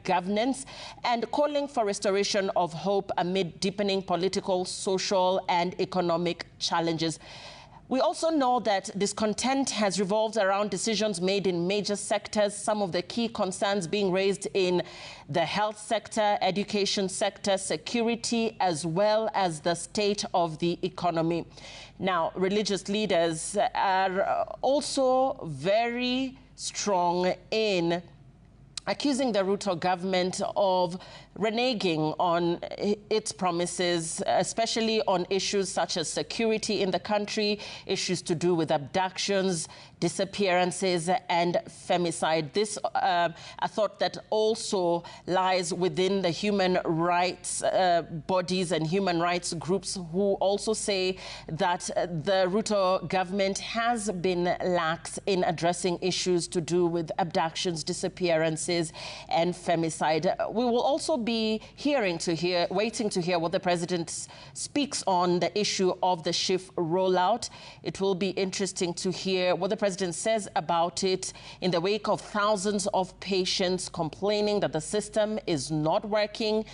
governance and calling for restoration of hope amid deepening political, social and economic challenges. We also know that discontent has revolved around decisions made in major sectors, some of the key concerns being raised in the health sector, education sector, security, as well as the state of the economy. Now, religious leaders are also very strong in accusing the Ruto government of reneging on its promises, especially on issues such as security in the country, issues to do with abductions, disappearances and femicide. This, a thought that also lies within the human rights bodies and human rights groups, who also say that the Ruto government has been lax in addressing issues to do with abductions, disappearances and femicide. We will also be waiting to hear what the president speaks on the issue of the shift rollout. It will be interesting to hear what the president says about it in the wake of thousands of patients complaining that the system is not working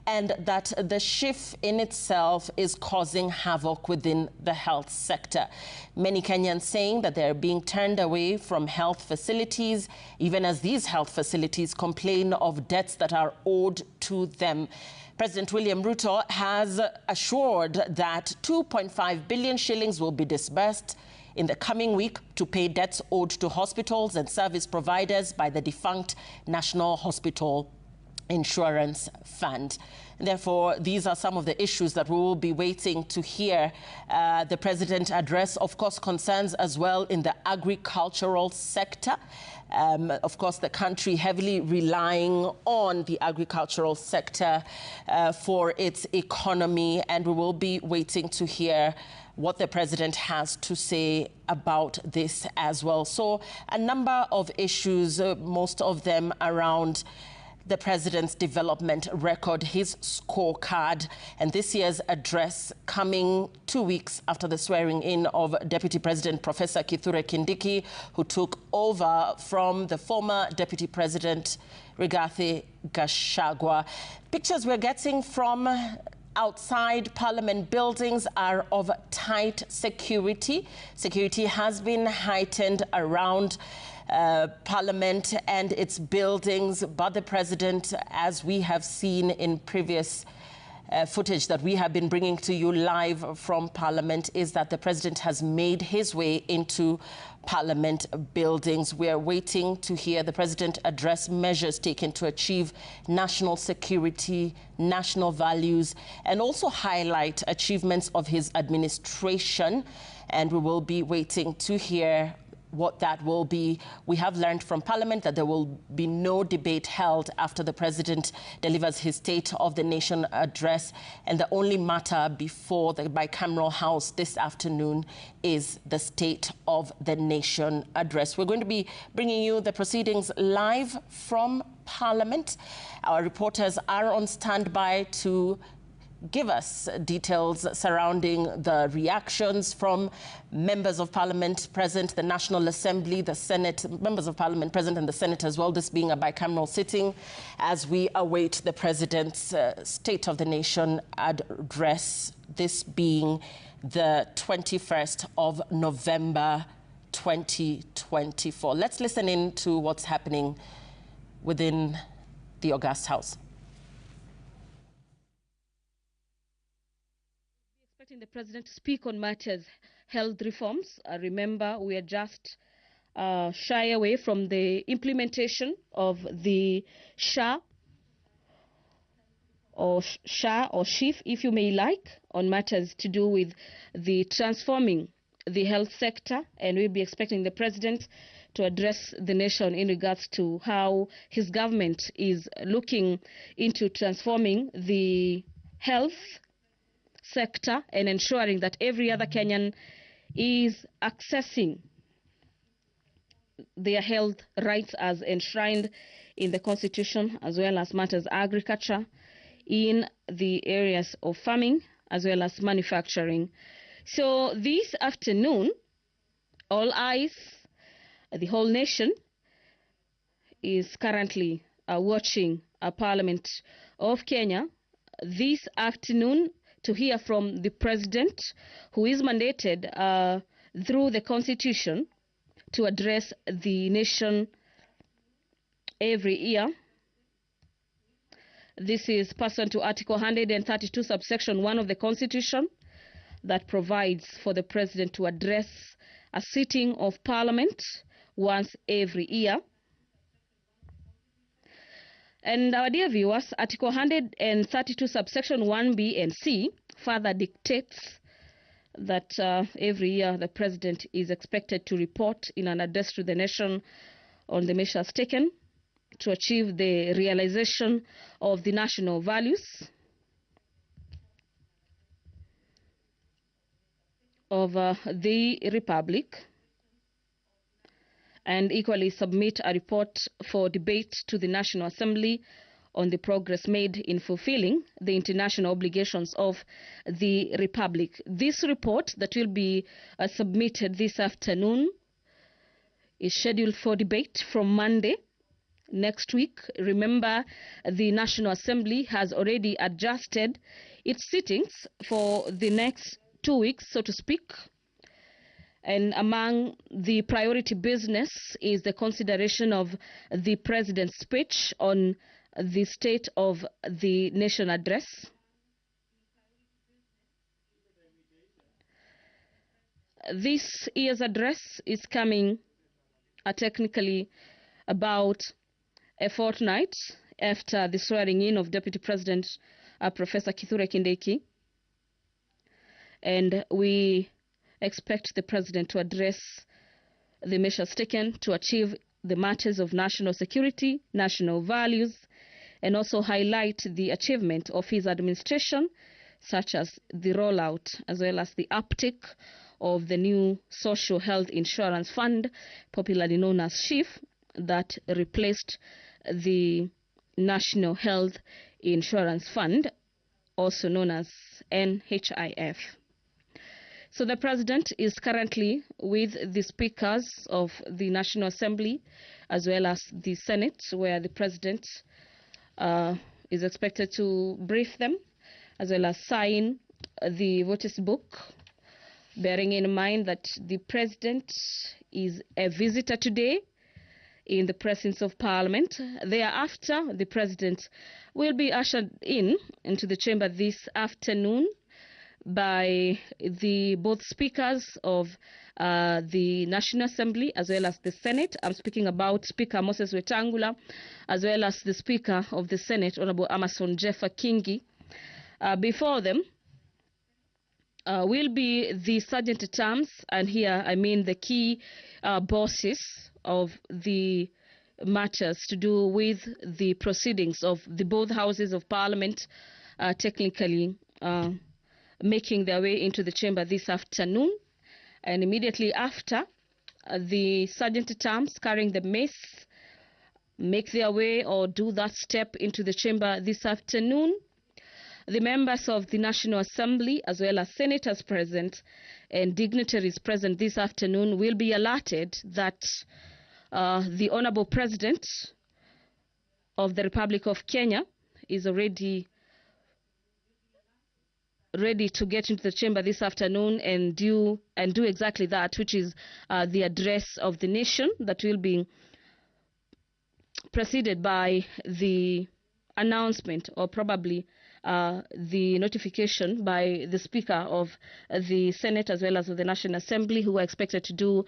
and that the shift in itself is causing havoc within the health sector. Many Kenyans saying that they're being turned away from health facilities, even as these health facilities complain of debts that are owed to them. President William Ruto has assured that 2.5 billion shillings will be disbursed in the coming week to pay debts owed to hospitals and service providers by the defunct National Hospital Insurance Fund. Therefore, these are some of the issues that we will be waiting to hear the president address. Of course, concerns as well in the agricultural sector. Of course, the country heavily relying on the agricultural sector for its economy, and we will be waiting to hear what the president has to say about this as well. So a number of issues, most of them around the president's development record, his scorecard, and this year's address coming 2 weeks after the swearing in of Deputy President Professor Kithure Kindiki, who took over from the former Deputy President Rigathi Gachagua. Pictures we're getting from outside Parliament buildings are of tight security. Security has been heightened around Parliament and its buildings, but the president, as we have seen in previous footage that we have been bringing to you live from Parliament, is that the president has made his way into Parliament buildings. We are waiting to hear the president address measures taken to achieve national security, national values, and also highlight achievements of his administration. And we will be waiting to hear what that will be. We have learned from Parliament that there will be no debate held after the president delivers his State of the Nation address, and the only matter before the bicameral House this afternoon is the State of the Nation address. We're going to be bringing you the proceedings live from Parliament. Our reporters are on standby to give us details surrounding the reactions from members of Parliament present, the National Assembly, the Senate, members of Parliament present and the Senate as well, this being a bicameral sitting, as we await the President's State of the Nation address, this being the 21st of November 2024. Let's listen in to what's happening within the August House. The president to speak on matters health reforms. Remember, we are just shy away from the implementation of the SHA or SHIF, if you may like, on matters to do with the transforming the health sector, and we'll be expecting the president to address the nation in regards to how his government is looking into transforming the health sector and ensuring that every other Kenyan is accessing their health rights as enshrined in the Constitution, as well as matters agriculture in the areas of farming as well as manufacturing. So this afternoon, all eyes, the whole nation is currently watching Parliament of Kenya this afternoon to hear from the President, who is mandated through the Constitution to address the nation every year. This is pursuant to Article 132, subsection 1 of the Constitution, that provides for the President to address a sitting of Parliament once every year. And our dear viewers, Article 132, subsection 1B and C further dictates that every year the President is expected to report in an address to the nation on the measures taken to achieve the realization of the national values of the Republic, and equally submit a report for debate to the National Assembly on the progress made in fulfilling the international obligations of the Republic. This report that will be submitted this afternoon is scheduled for debate from Monday next week. Remember, the National Assembly has already adjusted its sittings for the next 2 weeks, so to speak. And among the priority business is the consideration of the President's speech on the State of the Nation address. This year's address is coming technically about a fortnight after the swearing in of Deputy President Professor Kithure Kindiki. And we expect the President to address the measures taken to achieve the matters of national security, national values, and also highlight the achievement of his administration, such as the rollout as well as the uptake of the new Social Health Insurance Fund, popularly known as SHIF, that replaced the National Health Insurance Fund, also known as NHIF. So the President is currently with the speakers of the National Assembly as well as the Senate, where the President is expected to brief them as well as sign the voters' book, bearing in mind that the President is a visitor today in the presence of Parliament. Thereafter, the President will be ushered into the chamber this afternoon by both speakers of the National Assembly as well as the Senate. I'm speaking about Speaker Moses Wetangula as well as the Speaker of the Senate, Honorable Amason Jeffer Kingi. Before them will be the Sergeant-at-Arms, and here I mean the key bosses of the matters to do with the proceedings of the both houses of Parliament, technically making their way into the chamber this afternoon. And immediately after, the Sergeant-at-Arms carrying the mace make their way or do that step into the chamber this afternoon. The members of the National Assembly, as well as senators present and dignitaries present this afternoon, will be alerted that the Honorable President of the Republic of Kenya is already ready to get into the chamber this afternoon and do exactly that, which is the address of the nation that will be preceded by the announcement or probably the notification by the Speaker of the Senate as well as of the National Assembly, who are expected to do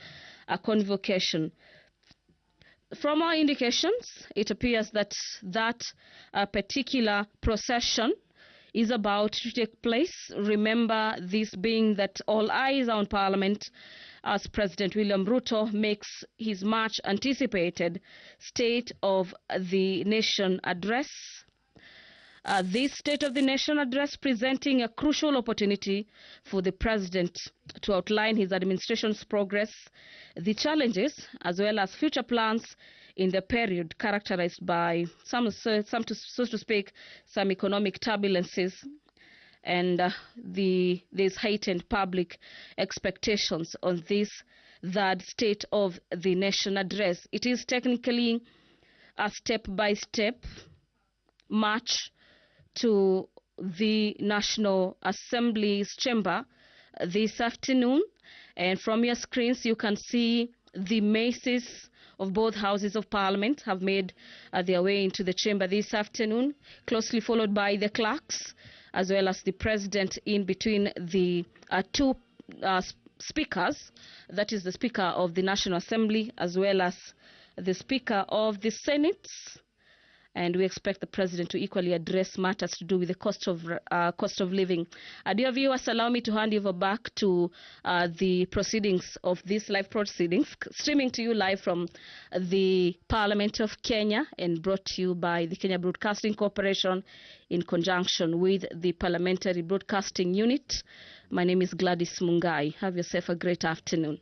a convocation. From our indications, it appears that particular procession is about to take place. Remember, this being that all eyes are on Parliament as President William Ruto makes his much anticipated State of the Nation address. This State of the Nation address presenting a crucial opportunity for the President to outline his administration's progress, the challenges, as well as future plans in the period characterized by so to speak, some economic turbulences, and there's heightened public expectations on this third State of the Nation address. It is technically a step-by-step march to the National Assembly's chamber this afternoon. And from your screens, you can see the maces of both houses of parliament have made their way into the chamber this afternoon, closely followed by the clerks, as well as the president in between the two speakers, that is the Speaker of the National Assembly, as well as the Speaker of the Senate. And we expect the president to equally address matters to do with the cost of living. Dear viewers, allow me to hand over back to the proceedings of these live proceedings, streaming to you live from the Parliament of Kenya and brought to you by the Kenya Broadcasting Corporation in conjunction with the Parliamentary Broadcasting Unit. My name is Gladys Mungai. Have yourself a great afternoon.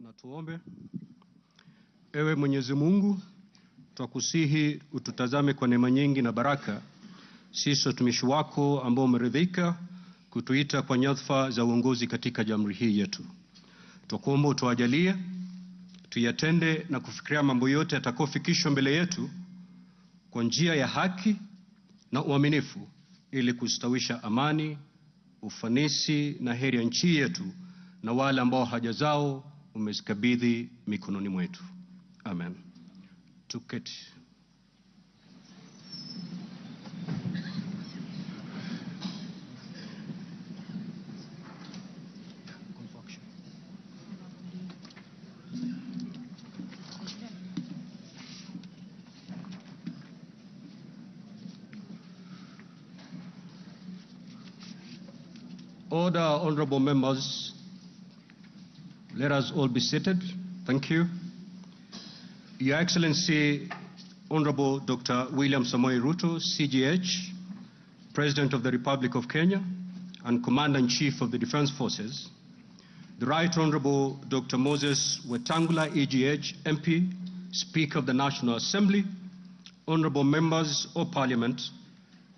Na tuombe. Ewe Mwenyezi Mungu, twakusihi ututazame kwa neema nyingi na baraka, sisi watumishi wako ambao umeridhika kutuita kwa nyadhifa za uongozi katika jamhuri hii yetu. Twakuomba utuajalie tuyatende na kufikiria mambo yote yatakayofikishwa mbele yetu kwa njia ya haki na uaminifu, ili kustawisha amani, ufanisi na heri ya nchi yetu na wale ambao haja zao umezikabidhi mikononi mwetu. Amen. Tuketi. Order, honorable members. Let us all be seated. Thank you. Your Excellency, Honorable Dr. William Ruto, CGH, President of the Republic of Kenya and Commander-in-Chief of the Defense Forces, the Right Honorable Dr. Moses Wetangula, EGH, MP, Speaker of the National Assembly, Honorable Members of Parliament,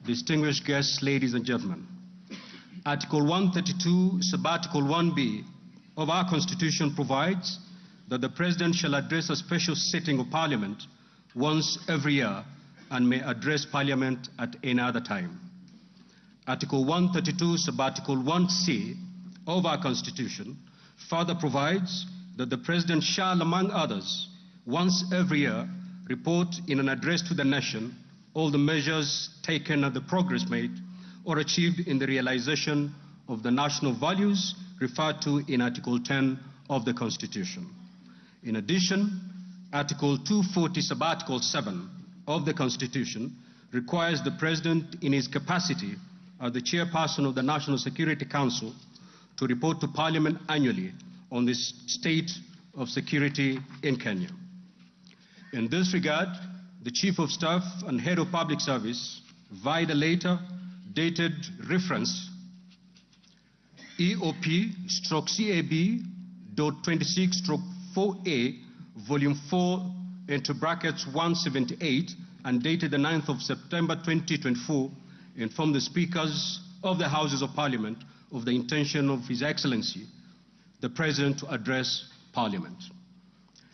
distinguished guests, ladies and gentlemen. Article 132, Sub-Article 1B of our Constitution provides that the President shall address a special sitting of Parliament once every year and may address Parliament at any other time. Article 132, Sub-Article 1C of our Constitution further provides that the President shall, among others, once every year report in an address to the nation all the measures taken and the progress made or achieved in the realization of the national values referred to in Article 10 of the Constitution. In addition, Article 240, Sub-Article 7 of the Constitution requires the President in his capacity as the chairperson of the National Security Council to report to Parliament annually on the state of security in Kenya. In this regard, the Chief of Staff and Head of Public Service via a letter dated reference EOP/CAB.26/4A, Volume 4, into brackets 178, and dated the 9th of September 2024, informed the Speakers of the Houses of Parliament of the intention of His Excellency, the President, to address Parliament.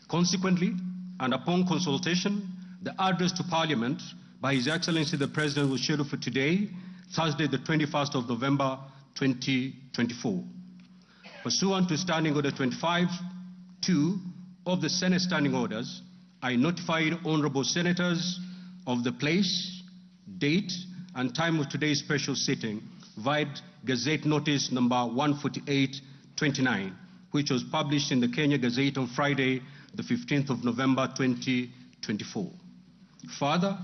Consequently, and upon consultation, the address to Parliament by His Excellency the President was scheduled for today, Thursday, the 21st of November 2024. Pursuant to Standing Order 25(2) of the Senate Standing Orders, I notified honorable senators of the place, date, and time of today's special sitting via Gazette Notice number 148/29, which was published in the Kenya Gazette on Friday, the 15th of November 2024. Further,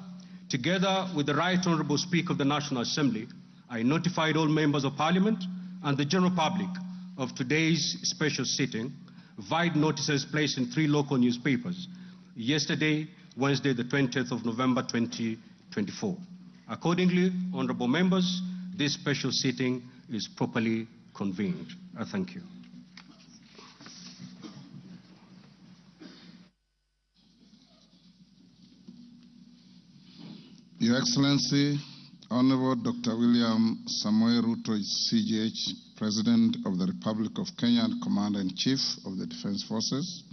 together with the Right Honorable Speaker of the National Assembly, I notified all members of Parliament and the general public of today's special sitting via notices placed in 3 local newspapers yesterday, Wednesday, the 20th of November 2024. Accordingly, honorable members, this special sitting is properly convened. I thank you. Your Excellency, Honorable Dr. William Samoei Ruto, CGH, President of the Republic of Kenya and Commander-in-Chief of the Defense Forces,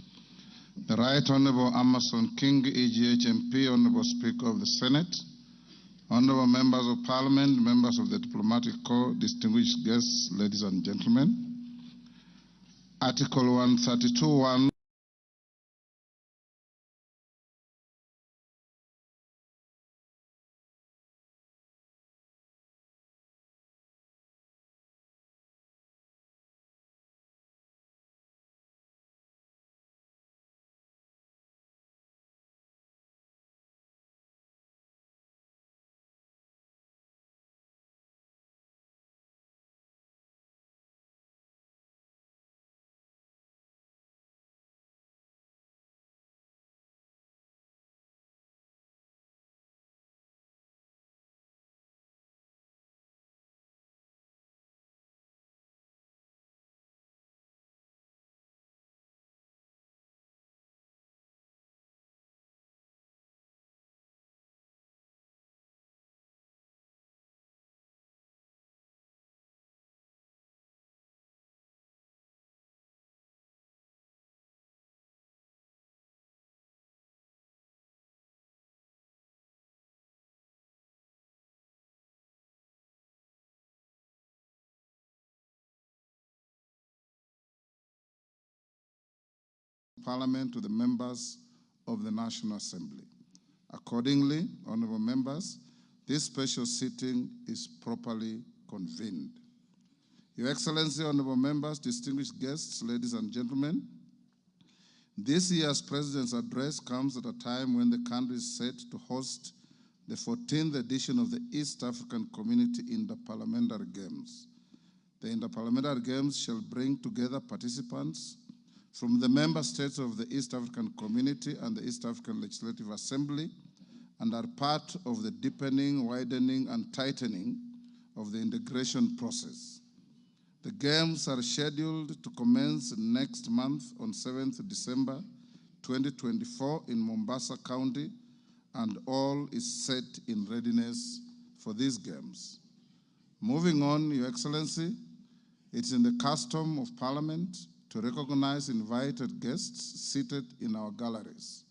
the Right Honorable Amason King, EGH MP, Honorable Speaker of the Senate, Honorable Members of Parliament, members of the Diplomatic Corps, distinguished guests, ladies and gentlemen. Article 132(1) Parliament to the members of the National Assembly. Accordingly, honorable members, this special sitting is properly convened. Your Excellency, honorable members, distinguished guests, ladies and gentlemen, this year's President's address comes at a time when the country is set to host the 14th edition of the East African Community Interparliamentary Games. The Interparliamentary Games shall bring together participants from the member states of the East African Community and the East African Legislative Assembly, and are part of the deepening, widening, and tightening of the integration process. The Games are scheduled to commence next month on 7th December 2024 in Mombasa County, and all is set in readiness for these Games. Moving on, Your Excellency, it's in the custom of Parliament to recognize invited guests seated in our galleries.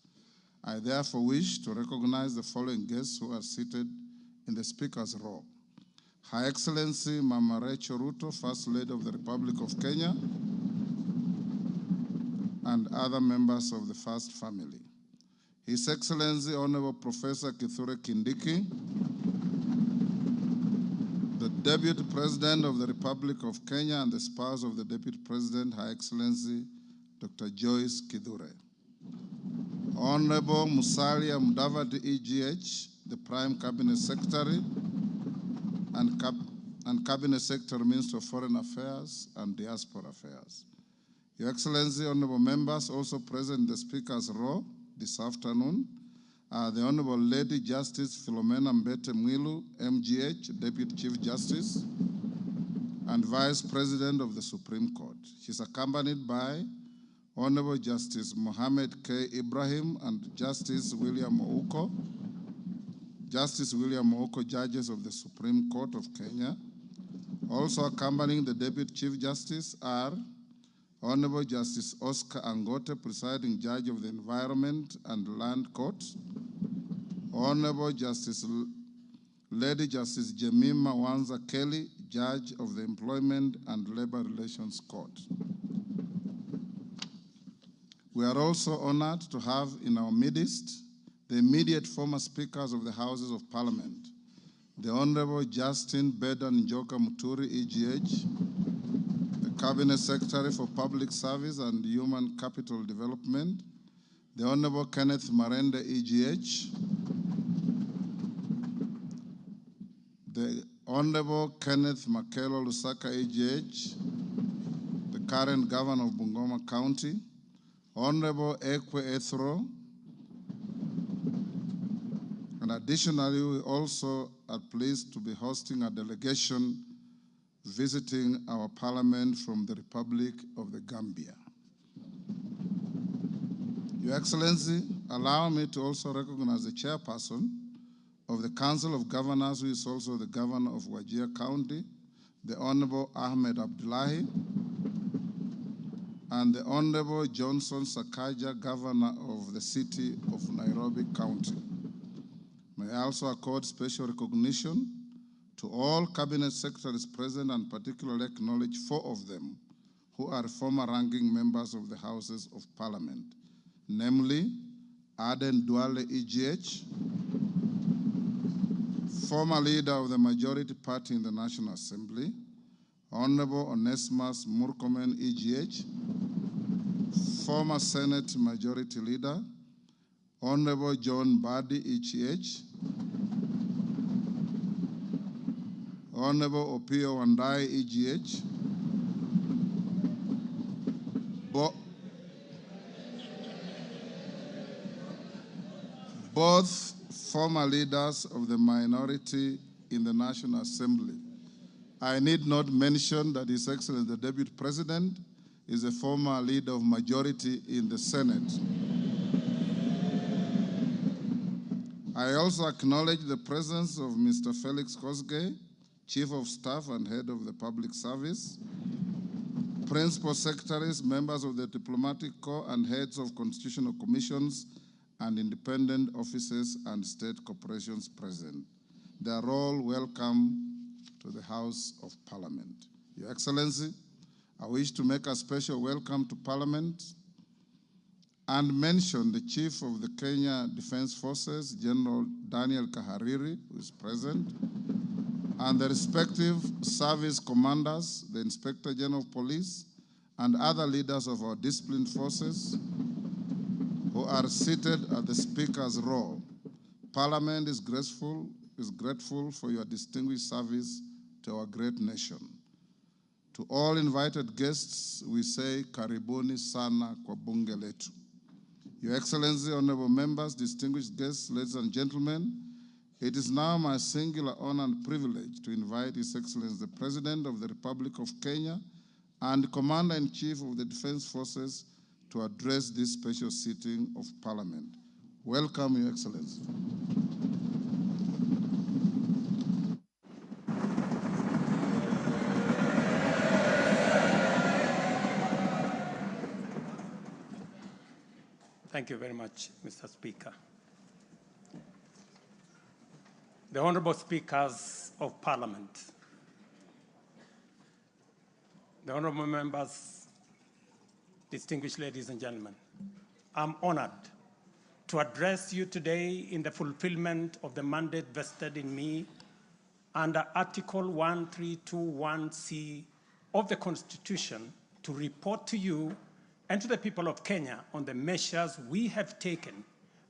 I therefore wish to recognize the following guests who are seated in the Speaker's row. Her Excellency Mama Rachel Ruto, First Lady of the Republic of Kenya, and other members of the First Family. His Excellency Honorable Professor Kithure Kindiki, the Deputy President of the Republic of Kenya and the spouse of the Deputy President, Her Excellency Dr. Joyce Kithure. Honorable Musalia Mudavadi EGH, the Prime Cabinet Secretary and Cabinet Secretary, Minister of Foreign Affairs and Diaspora Affairs. Your Excellency, honorable members, also present in the Speaker's row this afternoon are the Honorable Lady Justice Philomena Mbete Mwilu, MGH, Deputy Chief Justice and Vice President of the Supreme Court. She's accompanied by Honorable Justice Mohammed K. Ibrahim and Justice William Ruto. Justice William Ruto, judges of the Supreme Court of Kenya. Also accompanying the Deputy Chief Justice are Honorable Justice Oscar Angote, presiding judge of the Environment and Land Court. Honorable Justice Lady Justice Jemima Wanza Kelly, judge of the Employment and Labor Relations Court. We are also honored to have in our midst the immediate former speakers of the Houses of Parliament, the Honorable Justin Bedan Njoka Muturi, EGH, the Cabinet Secretary for Public Service and Human Capital Development, the Honorable Kenneth Marende, EGH, the Honorable Kenneth Makelo Lusaka, EGH, the current Governor of Bungoma County, Honorable Ekwe Ethro, and additionally, we also are pleased to be hosting a delegation visiting our parliament from the Republic of the Gambia. Your Excellency, allow me to also recognize the chairperson of the Council of Governors, who is also the Governor of Wajir County, the Honorable Ahmed Abdullahi, and the Honorable Johnson Sakaja, Governor of the City of Nairobi County. May I also accord special recognition to all Cabinet Secretaries present and particularly acknowledge 4 of them who are former ranking members of the Houses of Parliament, namely Aden Duale, EGH, former leader of the majority party in the National Assembly, Honorable Onesimus Murkomen, EGH, former Senate Majority Leader, Honorable John Badi, EGH, Honorable Opio Wandai, EGH, both former leaders of the minority in the National Assembly. I need not mention that His Excellency the Deputy President is a former leader of majority in the Senate. I also acknowledge the presence of Mr. Felix Kosgei, Chief of Staff and Head of the Public Service, Principal Secretaries, members of the Diplomatic Corps, and heads of constitutional commissions and independent offices and state corporations present. They are all welcome to the House of Parliament. Your Excellency, I wish to make a special welcome to Parliament and mention the Chief of the Kenya Defense Forces, General Daniel Kahariri, who is present, and the respective service commanders, the Inspector General of Police, and other leaders of our disciplined forces who are seated at the Speaker's row. Parliament is grateful for your distinguished service to our great nation. To all invited guests, we say, Karibuni sana kwa bunge letu. Your Excellency, honorable members, distinguished guests, ladies and gentlemen, it is now my singular honor and privilege to invite His Excellency the President of the Republic of Kenya and Commander-in-Chief of the Defense Forces to address this special sitting of Parliament. Welcome, Your Excellency. Thank you very much, Mr. Speaker. The Honorable Speakers of Parliament, the Honorable Members, distinguished ladies and gentlemen, I'm honored to address you today in the fulfillment of the mandate vested in me under Article 1321C of the Constitution to report to you and to the people of Kenya on the measures we have taken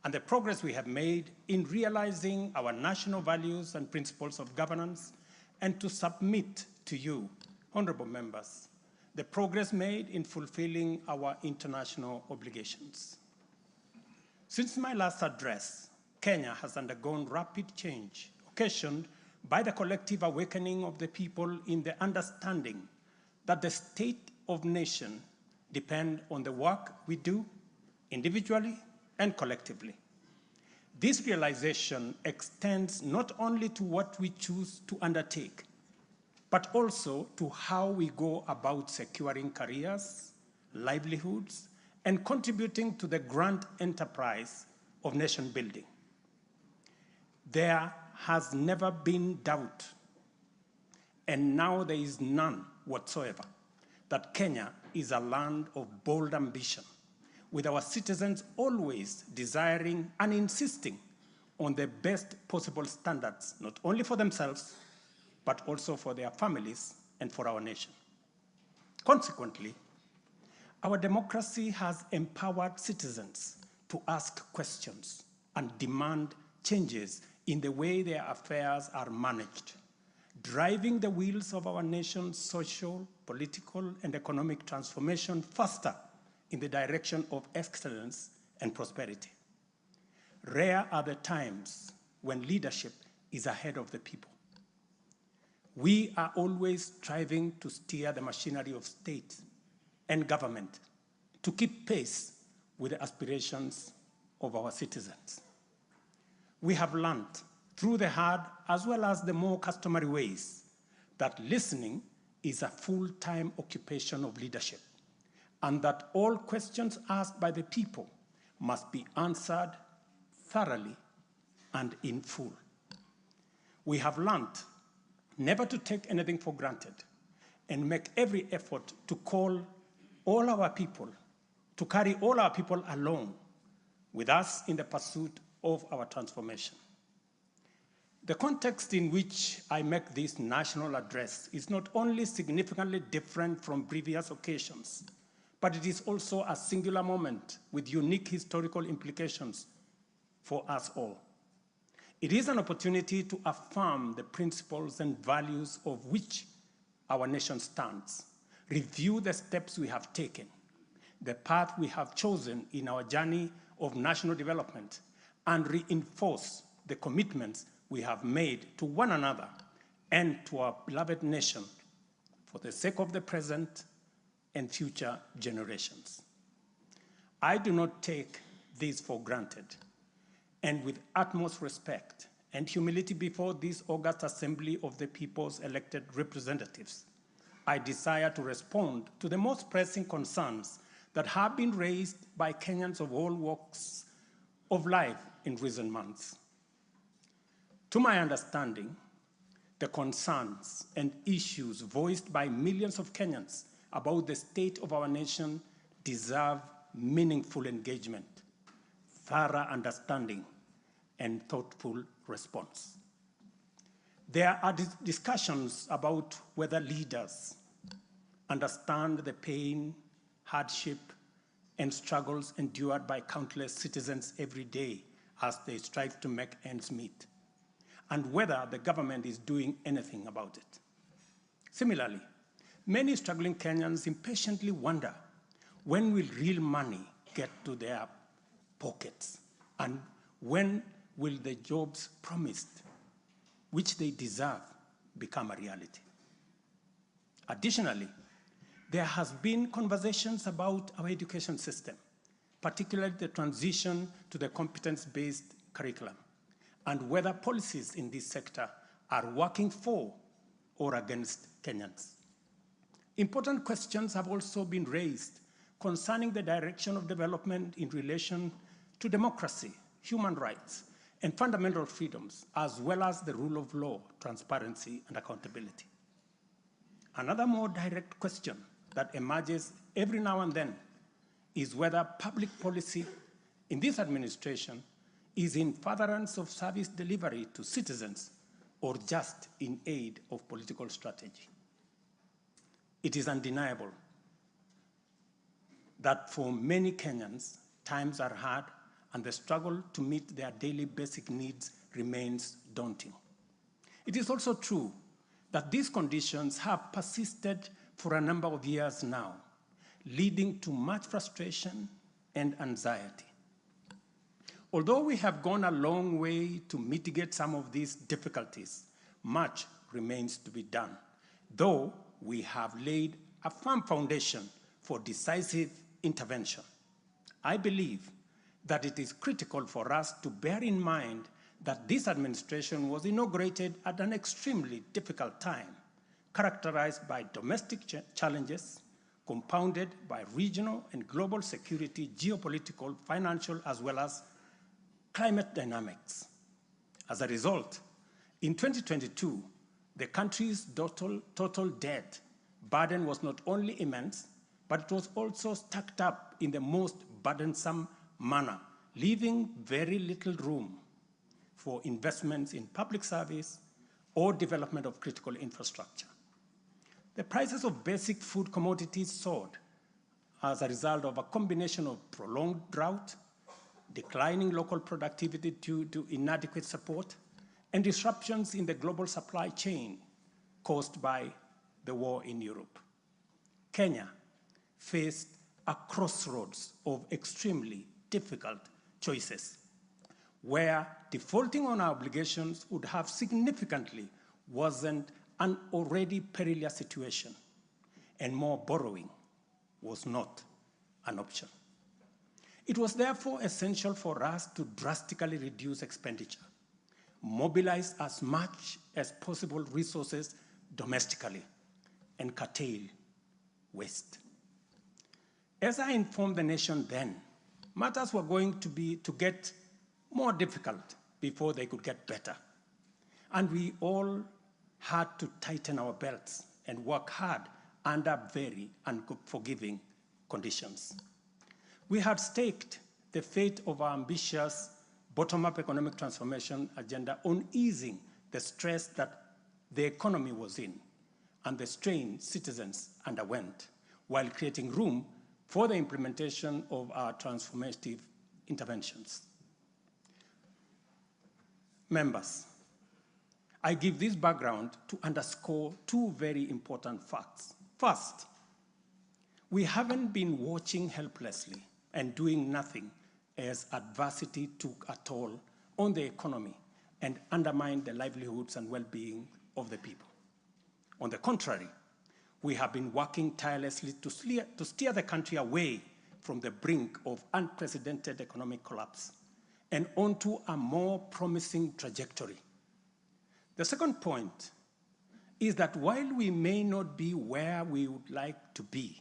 and the progress we have made in realizing our national values and principles of governance, and to submit to you, honorable members, the progress made in fulfilling our international obligations. Since my last address, Kenya has undergone rapid change, occasioned by the collective awakening of the people in the understanding that the state of nation depends on the work we do individually and collectively. This realization extends not only to what we choose to undertake, but also to how we go about securing careers, livelihoods, and contributing to the grand enterprise of nation building. There has never been doubt, and now there is none whatsoever, that Kenya is a land of bold ambition, with our citizens always desiring and insisting on the best possible standards, not only for themselves, but also for their families and for our nation. Consequently, our democracy has empowered citizens to ask questions and demand changes in the way their affairs are managed, driving the wheels of our nation's social, political, and economic transformation faster in the direction of excellence and prosperity. Rare are the times when leadership is ahead of the people. We are always striving to steer the machinery of state and government to keep pace with the aspirations of our citizens. We have learned through the hard as well as the more customary ways that listening is a full-time occupation of leadership, and that all questions asked by the people must be answered thoroughly and in full. We have learned never to take anything for granted and make every effort to call all our people, to carry all our people along with us in the pursuit of our transformation. The context in which I make this national address is not only significantly different from previous occasions, but it is also a singular moment with unique historical implications for us all. It is an opportunity to affirm the principles and values of which our nation stands, review the steps we have taken, the path we have chosen in our journey of national development, and reinforce the commitments we have made to one another and to our beloved nation for the sake of the present and future generations. I do not take this for granted, and with utmost respect and humility before this august assembly of the people's elected representatives, I desire to respond to the most pressing concerns that have been raised by Kenyans of all walks of life in recent months. To my understanding, the concerns and issues voiced by millions of Kenyans about the state of our nation deserve meaningful engagement, thorough understanding, and thoughtful response. There are discussions about whether leaders understand the pain, hardship, and struggles endured by countless citizens every day as they strive to make ends meet, and whether the government is doing anything about it. Similarly, many struggling Kenyans impatiently wonder, when will real money get to their pockets, and when will the jobs promised, which they deserve, become a reality? Additionally, there has been conversations about our education system, particularly the transition to the competence-based curriculum, and whether policies in this sector are working for or against Kenyans. Important questions have also been raised concerning the direction of development in relation to democracy, human rights, and fundamental freedoms, as well as the rule of law, transparency, and accountability. Another more direct question that emerges every now and then is whether public policy in this administration is in furtherance of service delivery to citizens or just in aid of political strategy. It is undeniable that for many Kenyans, times are hard and the struggle to meet their daily basic needs remains daunting. It is also true that these conditions have persisted for a number of years now, leading to much frustration and anxiety. Although we have gone a long way to mitigate some of these difficulties, much remains to be done, though we have laid a firm foundation for decisive intervention. I believe that it is critical for us to bear in mind that this administration was inaugurated at an extremely difficult time, characterized by domestic challenges, compounded by regional and global security, geopolitical, financial, as well as climate dynamics. As a result, in 2022, the country's total debt burden was not only immense, but it was also stacked up in the most burdensome manner, leaving very little room for investments in public service or development of critical infrastructure. The prices of basic food commodities soared as a result of a combination of prolonged drought, declining local productivity due to inadequate support, and disruptions in the global supply chain caused by the war in Europe. Kenya faced a crossroads of extremely difficult choices, where defaulting on our obligations would have significantly worsened an already perilous situation, and more borrowing was not an option. It was therefore essential for us to drastically reduce expenditure, mobilize as much as possible resources domestically, and curtail waste. As I informed the nation then, matters were going to get more difficult before they could get better. And we all had to tighten our belts and work hard under very unforgiving conditions. We had staked the fate of our ambitious bottom-up economic transformation agenda on easing the stress that the economy was in and the strain citizens underwent, while creating room for the implementation of our transformative interventions. Members, I give this background to underscore two very important facts. First, we haven't been watching helplessly and doing nothing as adversity took a toll on the economy and undermined the livelihoods and well-being of the people. On the contrary, we have been working tirelessly to steer the country away from the brink of unprecedented economic collapse and onto a more promising trajectory. The second point is that while we may not be where we would like to be,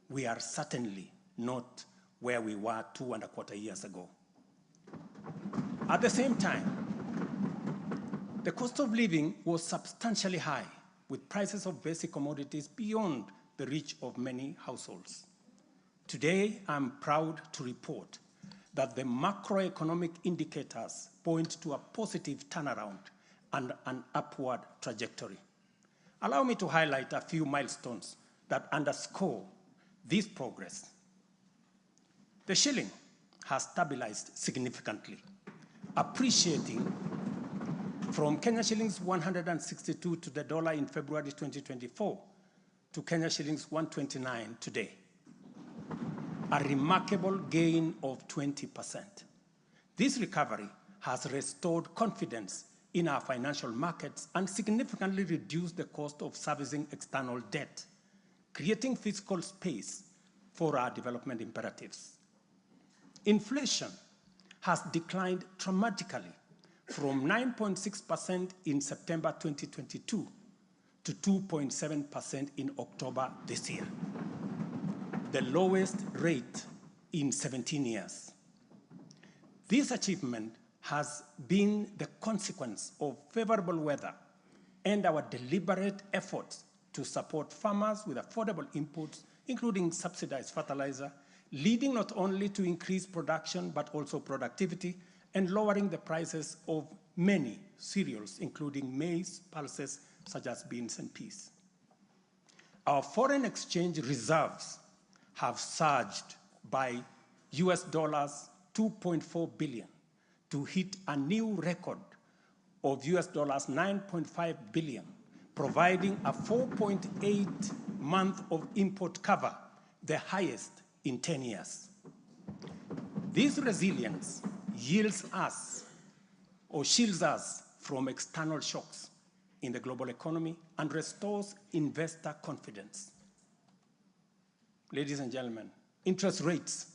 we are certainly not where we were 2.25 years ago. At the same time, the cost of living was substantially high, with prices of basic commodities beyond the reach of many households. Today, I'm proud to report that the macroeconomic indicators point to a positive turnaround and an upward trajectory. Allow me to highlight a few milestones that underscore this progress. The shilling has stabilized significantly, appreciating from Kenya shillings 162 to the dollar in February 2024 to Kenya shillings 129 today, a remarkable gain of 20%. This recovery has restored confidence in our financial markets and significantly reduced the cost of servicing external debt, creating fiscal space for our development imperatives. Inflation has declined dramatically from 9.6% in September 2022 to 2.7% in October this year, the lowest rate in 17 years. This achievement has been the consequence of favorable weather and our deliberate efforts to support farmers with affordable inputs, including subsidized fertilizer, leading not only to increased production but also productivity and lowering the prices of many cereals, including maize, pulses, such as beans and peas. Our foreign exchange reserves have surged by US dollars 2.4 billion to hit a new record of US dollars 9.5 billion, providing a 4.8 month of import cover, the highest in 10 years. This resilience yields us or shields us from external shocks in the global economy and restores investor confidence. Ladies and gentlemen, interest rates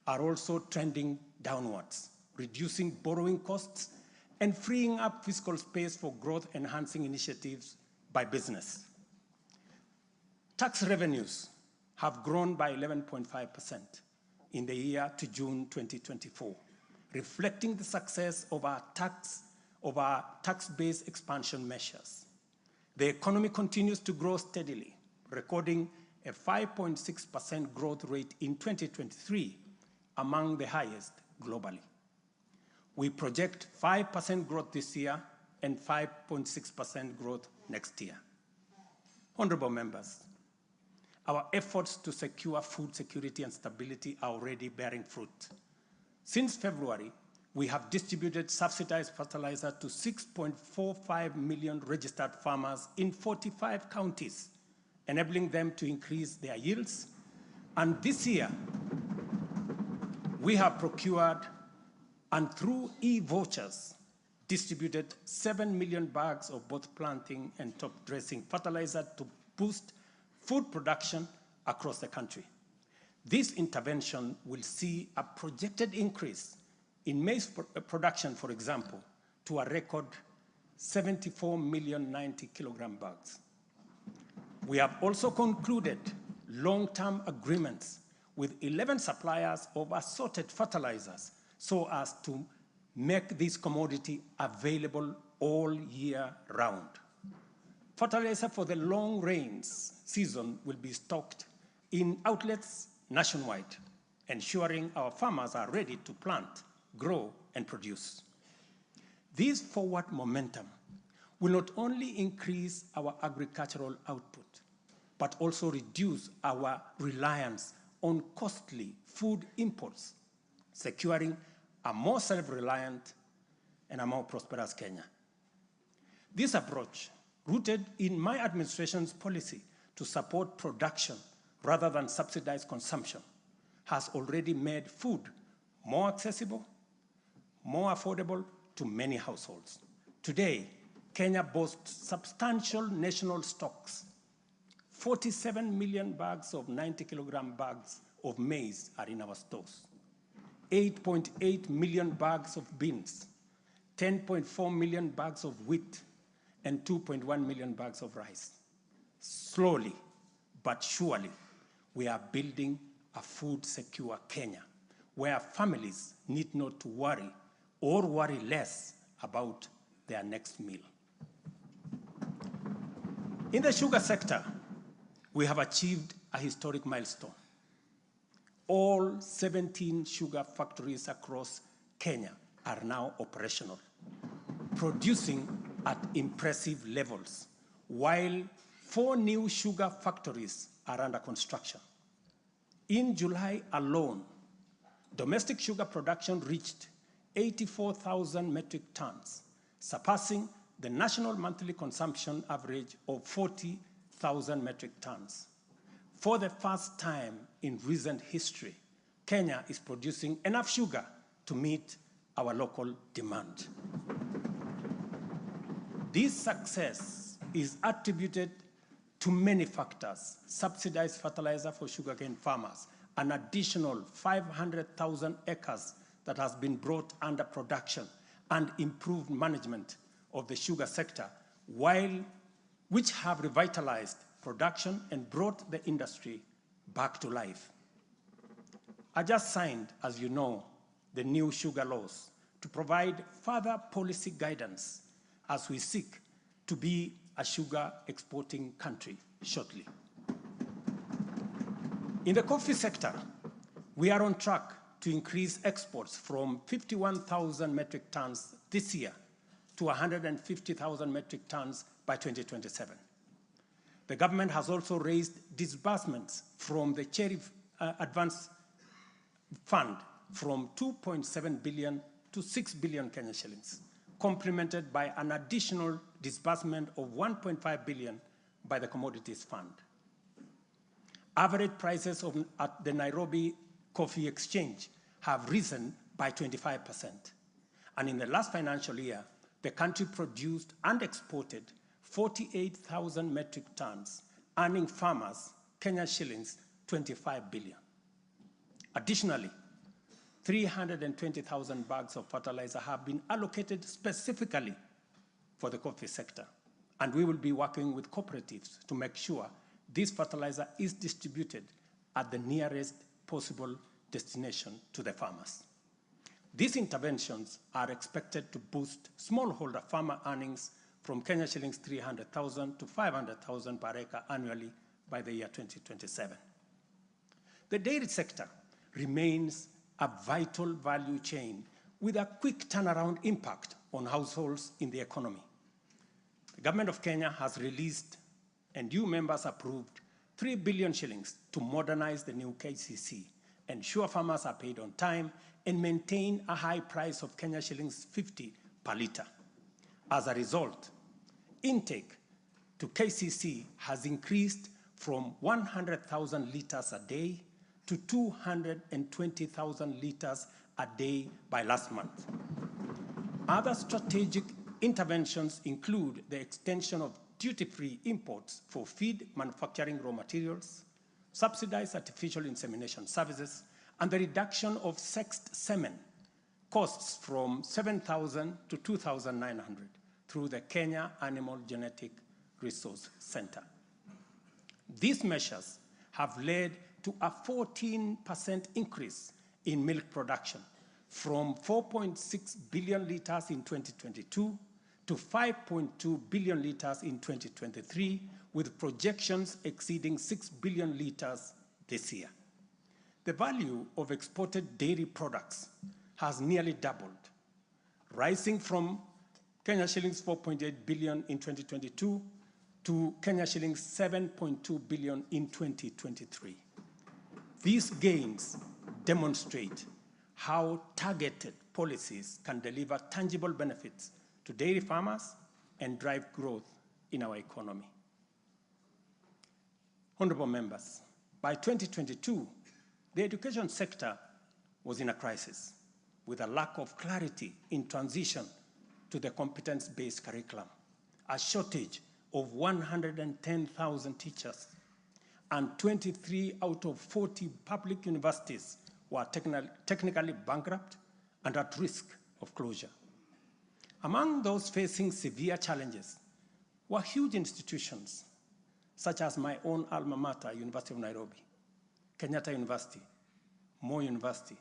are also trending downwards, reducing borrowing costs and freeing up fiscal space for growth-enhancing initiatives by business. Tax revenues have grown by 11.5% in the year to June 2024, reflecting the success of our tax-based expansion measures. The economy continues to grow steadily, recording a 5.6% growth rate in 2023, among the highest globally. We project 5% growth this year and 5.6% growth next year. Honorable members, our efforts to secure food security and stability are already bearing fruit. Since February, we have distributed subsidized fertilizer to 6.45 million registered farmers in 45 counties, enabling them to increase their yields. And this year, we have procured and through e-vouchers distributed 7 million bags of both planting and top dressing fertilizer to boost food production across the country. This intervention will see a projected increase in maize production, for example, to a record 74 million 90 kilogram bags. We have also concluded long-term agreements with 11 suppliers of assorted fertilizers so as to make this commodity available all year round. Fertilizer for the long rains season will be stocked in outlets nationwide, ensuring our farmers are ready to plant, grow, and produce. This forward momentum will not only increase our agricultural output, but also reduce our reliance on costly food imports, securing a more self-reliant and a more prosperous Kenya. This approach, rooted in my administration's policy to support production rather than subsidize consumption, has already made food more accessible, more affordable to many households. Today, Kenya boasts substantial national stocks. 47 million bags of 90 kilogram bags of maize are in our stores. 8.8 million bags of beans, 10.4 million bags of wheat, and 2.1 million bags of rice. Slowly but surely, we are building a food-secure Kenya, where families need not to worry or worry less about their next meal. In the sugar sector, we have achieved a historic milestone. All 17 sugar factories across Kenya are now operational, producing at impressive levels, while 4 new sugar factories are under construction. In July alone, domestic sugar production reached 84,000 metric tons, surpassing the national monthly consumption average of 40,000 metric tons. For the first time in recent history, Kenya is producing enough sugar to meet our local demand. This success is attributed to many factors: subsidized fertilizer for sugarcane farmers, an additional 500,000 acres that has been brought under production, and improved management of the sugar sector, which have revitalized production and brought the industry back to life. I just signed, as you know, the new sugar laws to provide further policy guidance as we seek to be a sugar exporting country shortly. In the coffee sector, we are on track to increase exports from 51,000 metric tons this year to 150,000 metric tons by 2027. The government has also raised disbursements from the Cherry Advance Fund from 2.7 billion to 6 billion Kenya shillings, complemented by an additional disbursement of 1.5 billion by the Commodities Fund. Average prices at the Nairobi Coffee Exchange have risen by 25%. And in the last financial year, the country produced and exported 48,000 metric tons, earning farmers Kenya shillings 25 billion. Additionally, 320,000 bags of fertilizer have been allocated specifically for the coffee sector. And we will be working with cooperatives to make sure this fertilizer is distributed at the nearest possible destination to the farmers. These interventions are expected to boost smallholder farmer earnings from Kenya shillings 300,000 to 500,000 per acre annually by the year 2027. The dairy sector remains a vital value chain with a quick turnaround impact on households in the economy. The government of Kenya has released and you members approved 3 billion shillings to modernize the new KCC, ensure farmers are paid on time, and maintain a high price of Kenya shillings 50 per litre. As a result, intake to KCC has increased from 100,000 litres a day to 220,000 litres a day by last month. Other strategic interventions include the extension of duty-free imports for feed manufacturing raw materials, subsidized artificial insemination services, and the reduction of sexed semen costs from 7,000 to 2,900 through the Kenya Animal Genetic Resource Center. These measures have led to a 14% increase in milk production from 4.6 billion litres in 2022 to 5.2 billion litres in 2023, with projections exceeding 6 billion litres this year. The value of exported dairy products has nearly doubled, rising from Kenya shillings 4.8 billion in 2022 to Kenya shillings 7.2 billion in 2023. These gains demonstrate how targeted policies can deliver tangible benefits to dairy farmers and drive growth in our economy. Honorable members, by 2022, the education sector was in a crisis with a lack of clarity in transition to the competence-based curriculum, a shortage of 110,000 teachers, and 23 out of 40 public universities were technically bankrupt and at risk of closure. Among those facing severe challenges were huge institutions such as my own alma mater, University of Nairobi, Kenyatta University, Moi University,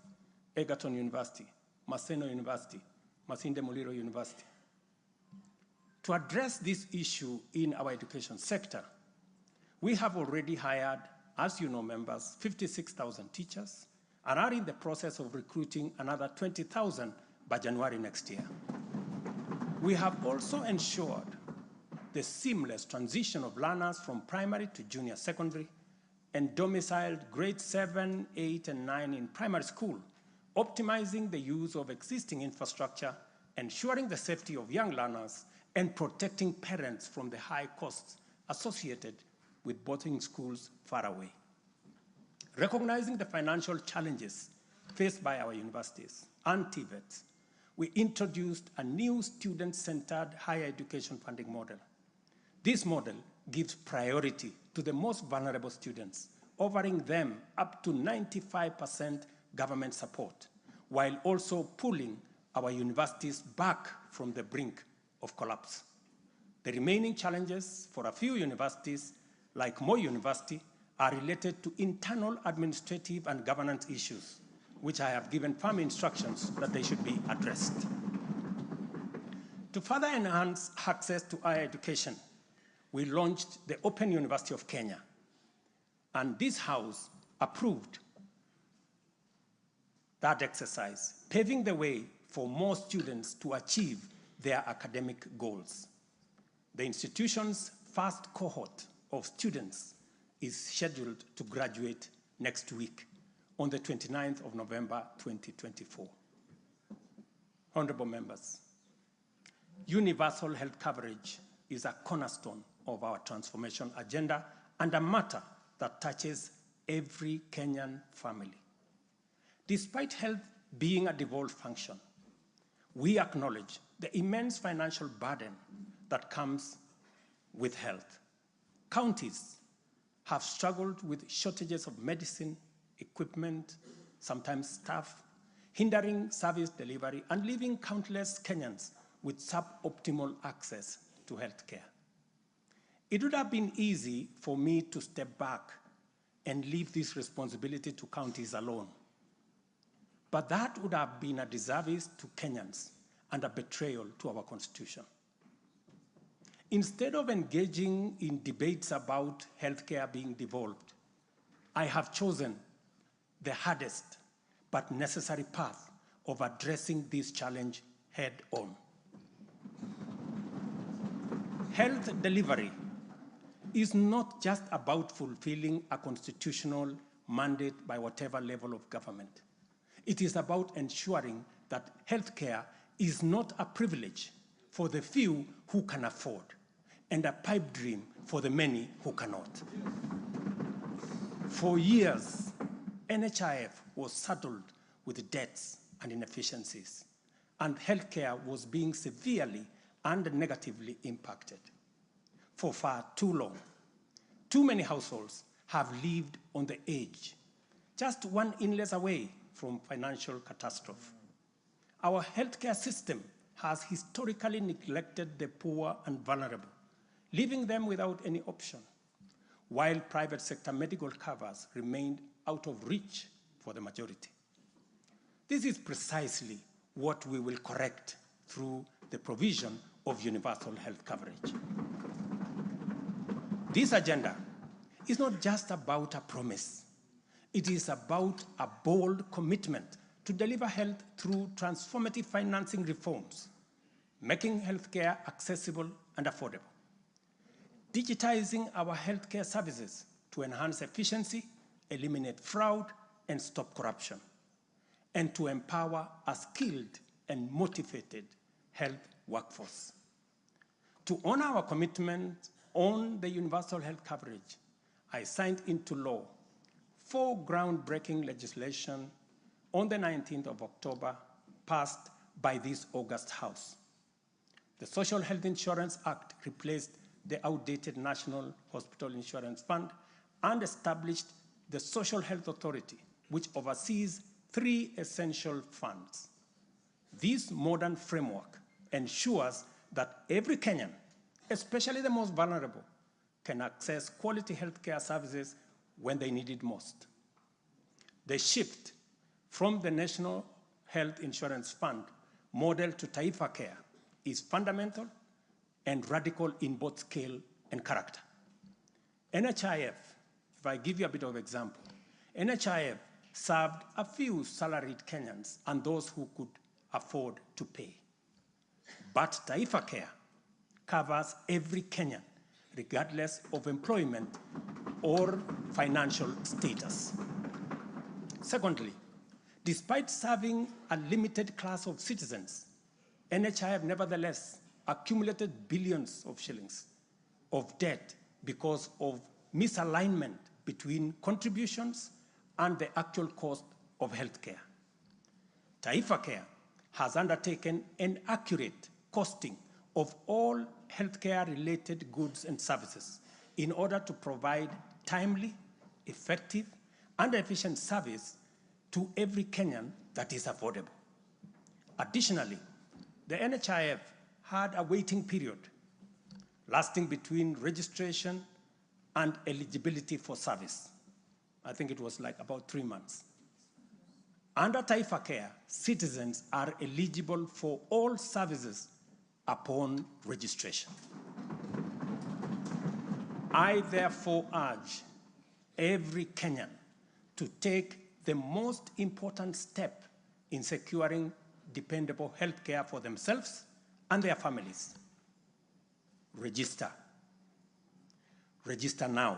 Egerton University, Maseno University, Masinde Muliro University. To address this issue in our education sector, we have already hired, as you know, members, 56,000 teachers and are in the process of recruiting another 20,000 by January next year. We have also ensured the seamless transition of learners from primary to junior secondary and domiciled grades 7, 8, and 9 in primary school, optimizing the use of existing infrastructure, ensuring the safety of young learners, and protecting parents from the high costs associated with boarding schools far away. Recognizing the financial challenges faced by our universities and TVETs, we introduced a new student-centered higher education funding model. This model gives priority to the most vulnerable students, offering them up to 95% government support, while also pulling our universities back from the brink of collapse. The remaining challenges for a few universities, like Moi University, are related to internal administrative and governance issues, which I have given firm instructions that they should be addressed. To further enhance access to higher education, we launched the Open University of Kenya, and this House approved that exercise, paving the way for more students to achieve their academic goals. The institution's first cohort of students is scheduled to graduate next week on the 29th of November 2024. Honorable members, universal health coverage is a cornerstone of our transformation agenda and a matter that touches every Kenyan family. Despite health being a devolved function, we acknowledge the immense financial burden that comes with health. Counties have struggled with shortages of medicine, equipment, sometimes staff, hindering service delivery and leaving countless Kenyans with suboptimal access to health care. It would have been easy for me to step back and leave this responsibility to counties alone. But that would have been a disservice to Kenyans and a betrayal to our Constitution. Instead of engaging in debates about healthcare being devolved, I have chosen the hardest but necessary path of addressing this challenge head-on. Health delivery is not just about fulfilling a constitutional mandate by whatever level of government. It is about ensuring that healthcare is not a privilege for the few who can afford and a pipe dream for the many who cannot. For years, NHIF was saddled with debts and inefficiencies, and healthcare was being severely and negatively impacted. For far too long, too many households have lived on the edge, just one illness away from financial catastrophe. Our healthcare system has historically neglected the poor and vulnerable, leaving them without any option, while private sector medical covers remained out of reach for the majority. This is precisely what we will correct through the provision of universal health coverage. This agenda is not just about a promise. It is about a bold commitment to deliver health through transformative financing reforms, making healthcare accessible and affordable, digitizing our healthcare services to enhance efficiency, eliminate fraud, and stop corruption, and to empower a skilled and motivated health workforce. To honor our commitment on the universal health coverage, I signed into law 4 groundbreaking legislation on the 19th of October, passed by this August House. The Social Health Insurance Act replaced the outdated National Hospital Insurance Fund and established the Social Health Authority, which oversees 3 essential funds. This modern framework ensures that every Kenyan, especially the most vulnerable, can access quality healthcare services when they need it most. The shift from the National Health Insurance Fund model to Taifa Care is fundamental and radical in both scale and character. NHIF, if I give you a bit of example, NHIF served a few salaried Kenyans and those who could afford to pay. But Taifa Care covers every Kenyan, regardless of employment or financial status. Secondly, despite serving a limited class of citizens, NHIF nevertheless accumulated billions of shillings of debt because of misalignment between contributions and the actual cost of healthcare. Taifa Care has undertaken an accurate costing of all healthcare-related goods and services in order to provide timely, effective, and efficient service to every Kenyan that is affordable. Additionally, the NHIF had a waiting period lasting between registration and eligibility for service. I think it was like about 3 months. Under Taifa Care, citizens are eligible for all services upon registration. I therefore urge every Kenyan to take the most important step in securing dependable health care for themselves and their families. Register. Register now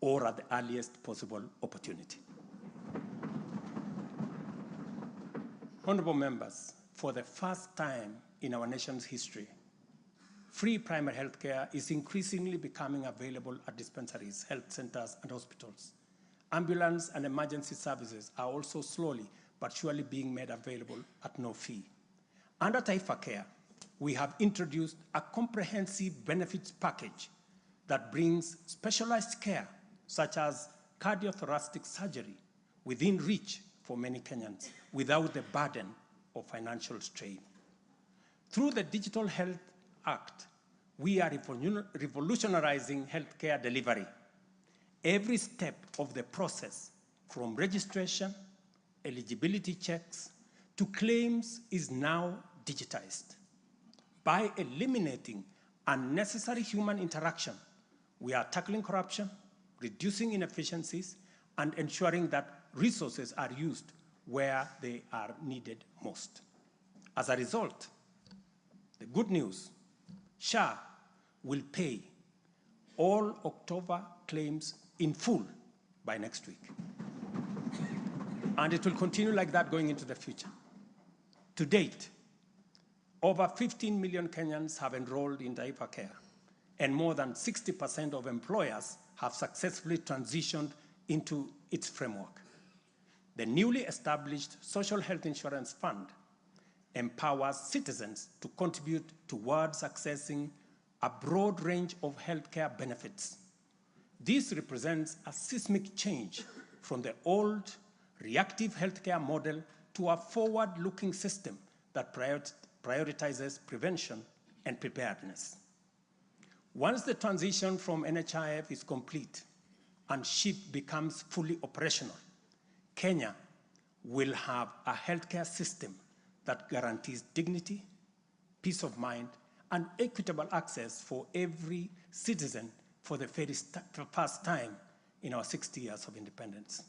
or at the earliest possible opportunity. Honorable members, for the first time in our nation's history, free primary health care is increasingly becoming available at dispensaries, health centers, and hospitals. Ambulance and emergency services are also slowly but surely being made available at no fee. Under Taifa Care, we have introduced a comprehensive benefits package that brings specialized care, such as cardiothoracic surgery, within reach for many Kenyans without the burden of financial strain. Through the Digital Health Act, we are revolutionizing healthcare delivery. Every step of the process, from registration, eligibility checks, to claims, is now digitized. By eliminating unnecessary human interaction, we are tackling corruption, reducing inefficiencies, and ensuring that resources are used where they are needed most. As a result, the good news, SHA will pay all October claims in full by next week. And it will continue like that going into the future. To date, over 15 million Kenyans have enrolled in Taifa Care, and more than 60% of employers have successfully transitioned into its framework. The newly established Social Health Insurance Fund empowers citizens to contribute towards accessing a broad range of healthcare benefits. This represents a seismic change from the old reactive healthcare model to a forward-looking system that prioritizes prevention and preparedness. Once the transition from NHIF is complete and SHIP becomes fully operational, Kenya will have a healthcare system that guarantees dignity, peace of mind, and equitable access for every citizen for the first time in our 60 years of independence.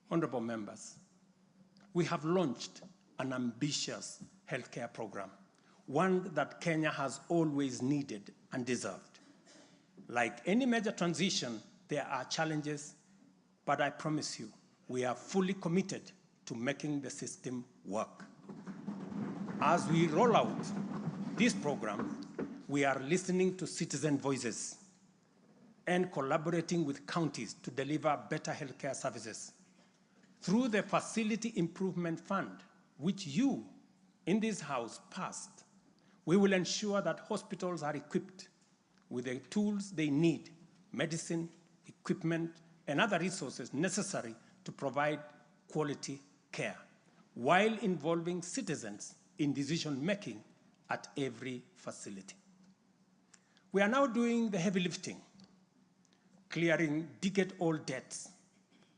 Honorable members, we have launched an ambitious healthcare program, one that Kenya has always needed and deserved. Like any major transition, there are challenges, but I promise you, we are fully committed to making the system work. As we roll out this program, we are listening to citizen voices and collaborating with counties to deliver better healthcare services. Through the Facility Improvement Fund, which you in this House passed, we will ensure that hospitals are equipped with the tools they need, medicine, equipment, and other resources necessary to provide quality care, while involving citizens in decision-making at every facility. We are now doing the heavy lifting, clearing decade-old debts,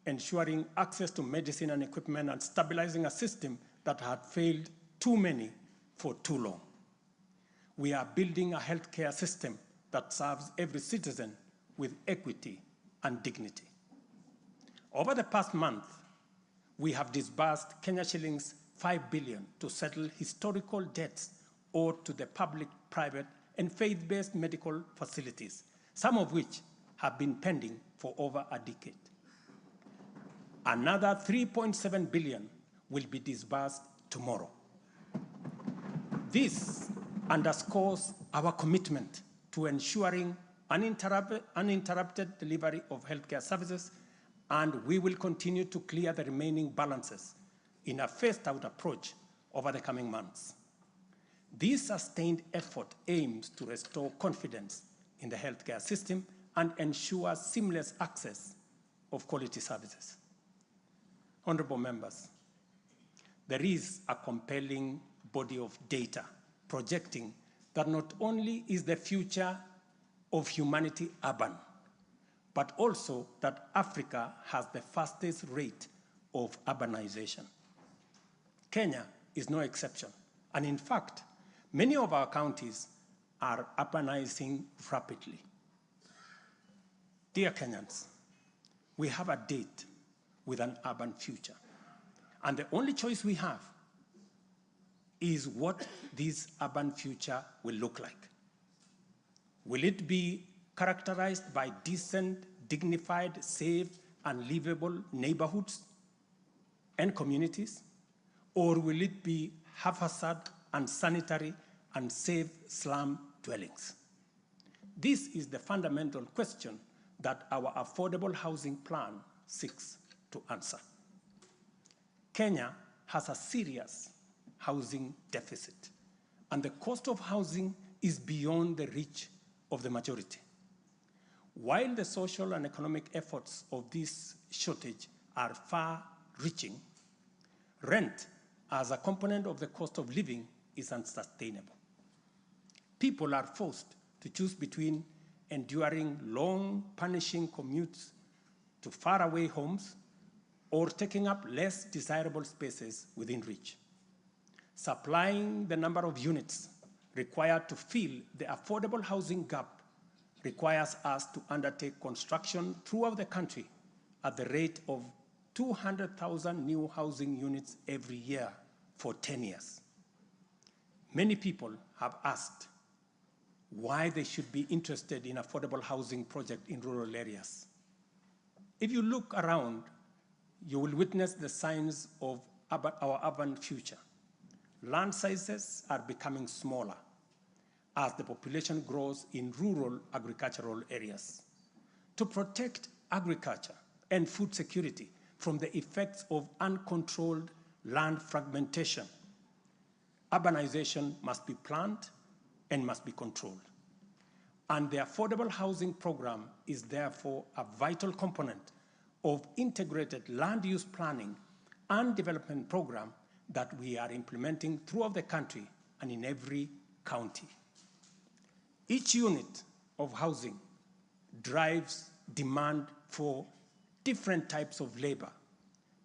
ensuring access to medicine and equipment, and stabilizing a system that had failed too many for too long. We are building a healthcare system that serves every citizen with equity and dignity. Over the past month, we have disbursed Kenya shillings 5 billion to settle historical debts owed to the public, private, and faith-based medical facilities, some of which have been pending for over a decade. Another 3.7 billion will be disbursed tomorrow. This underscores our commitment to ensuring uninterrupted delivery of healthcare services, and we will continue to clear the remaining balances in a phased-out approach over the coming months. This sustained effort aims to restore confidence in the healthcare system and ensure seamless access of quality services. Honorable members, there is a compelling body of data projecting that not only is the future of humanity urban, but also that Africa has the fastest rate of urbanization. Kenya is no exception, and in fact, many of our counties are urbanizing rapidly. Dear Kenyans, we have a date with an urban future, and the only choice we have is what this urban future will look like. Will it be characterized by decent, dignified, safe, and livable neighborhoods and communities? Or will it be haphazard, unsanitary, unsafe slum dwellings? This is the fundamental question that our affordable housing plan seeks to answer. Kenya has a serious housing deficit, and the cost of housing is beyond the reach of the majority. While the social and economic efforts of this shortage are far-reaching, rent as a component of the cost of living is unsustainable. People are forced to choose between enduring long, punishing commutes to faraway homes or taking up less desirable spaces within reach. Supplying the number of units required to fill the affordable housing gap requires us to undertake construction throughout the country at the rate of 200,000 new housing units every year for 10 years. Many people have asked why they should be interested in affordable housing project in rural areas. If you look around, you will witness the signs of our urban future. Land sizes are becoming smaller as the population grows in rural agricultural areas. To protect agriculture and food security from the effects of uncontrolled land fragmentation, urbanization must be planned and must be controlled. And the affordable housing program is therefore a vital component of integrated land use planning and development program that we are implementing throughout the country and in every county. Each unit of housing drives demand for different types of labor,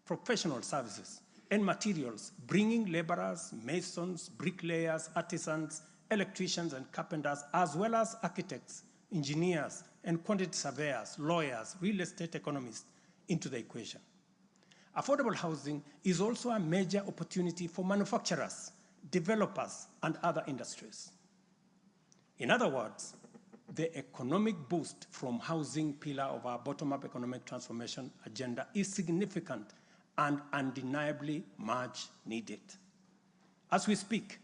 professional services, and materials, bringing laborers, masons, bricklayers, artisans, electricians, and carpenters, as well as architects, engineers, and quantity surveyors, lawyers, real estate economists into the equation. Affordable housing is also a major opportunity for manufacturers, developers, and other industries. In other words, the economic boost from housing pillar of our bottom-up economic transformation agenda is significant and undeniably much needed. As we speak,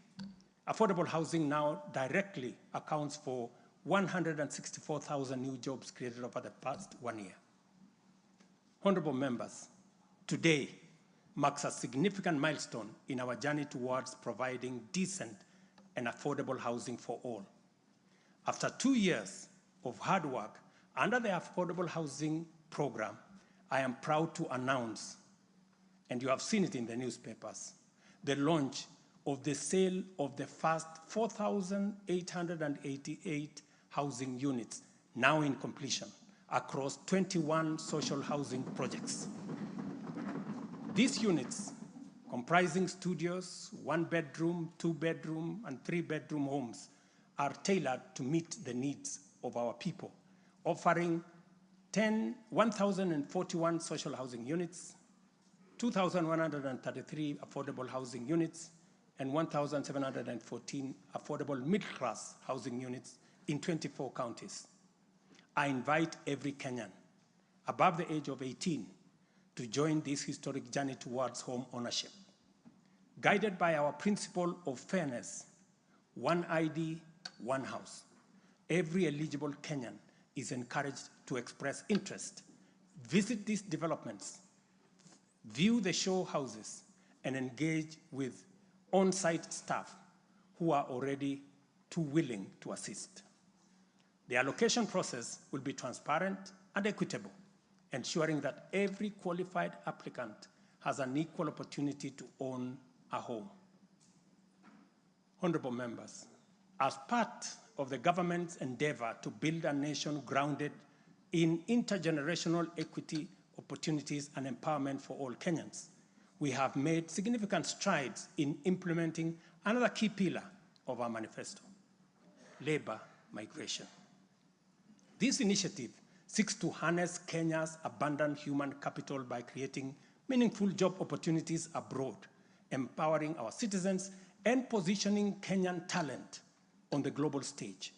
affordable housing now directly accounts for 164,000 new jobs created over the past 1 year. Honorable members, today marks a significant milestone in our journey towards providing decent and affordable housing for all. After 2 years of hard work under the Affordable Housing Program, I am proud to announce, and you have seen it in the newspapers, the launch of the sale of the first 4,888 housing units, now in completion, across 21 social housing projects. These units, comprising studios, 1-bedroom, 2-bedroom, and 3-bedroom homes, are tailored to meet the needs of our people, offering 1,041 social housing units, 2,133 affordable housing units, and 1,714 affordable middle-class housing units in 24 counties. I invite every Kenyan above the age of 18 to join this historic journey towards home ownership. Guided by our principle of fairness, one ID, one house, every eligible Kenyan is encouraged to express interest, visit these developments, view the show houses, and engage with on-site staff who are already too willing to assist. The allocation process will be transparent and equitable, ensuring that every qualified applicant has an equal opportunity to own a home. Honorable members, as part of the government's endeavor to build a nation grounded in intergenerational equity, opportunities, and empowerment for all Kenyans, we have made significant strides in implementing another key pillar of our manifesto, labor migration. This initiative seeks to harness Kenya's abundant human capital by creating meaningful job opportunities abroad, empowering our citizens, and positioning Kenyan talent on the global stage.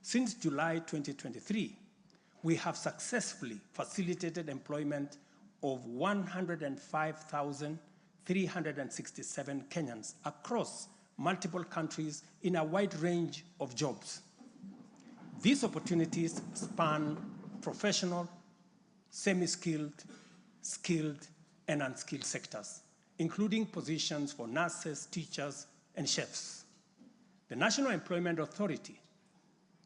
Since July 2023, we have successfully facilitated employment of 105,367 Kenyans across multiple countries in a wide range of jobs. These opportunities span professional, semi-skilled, skilled, and unskilled sectors, including positions for nurses, teachers, and chefs. The National Employment Authority,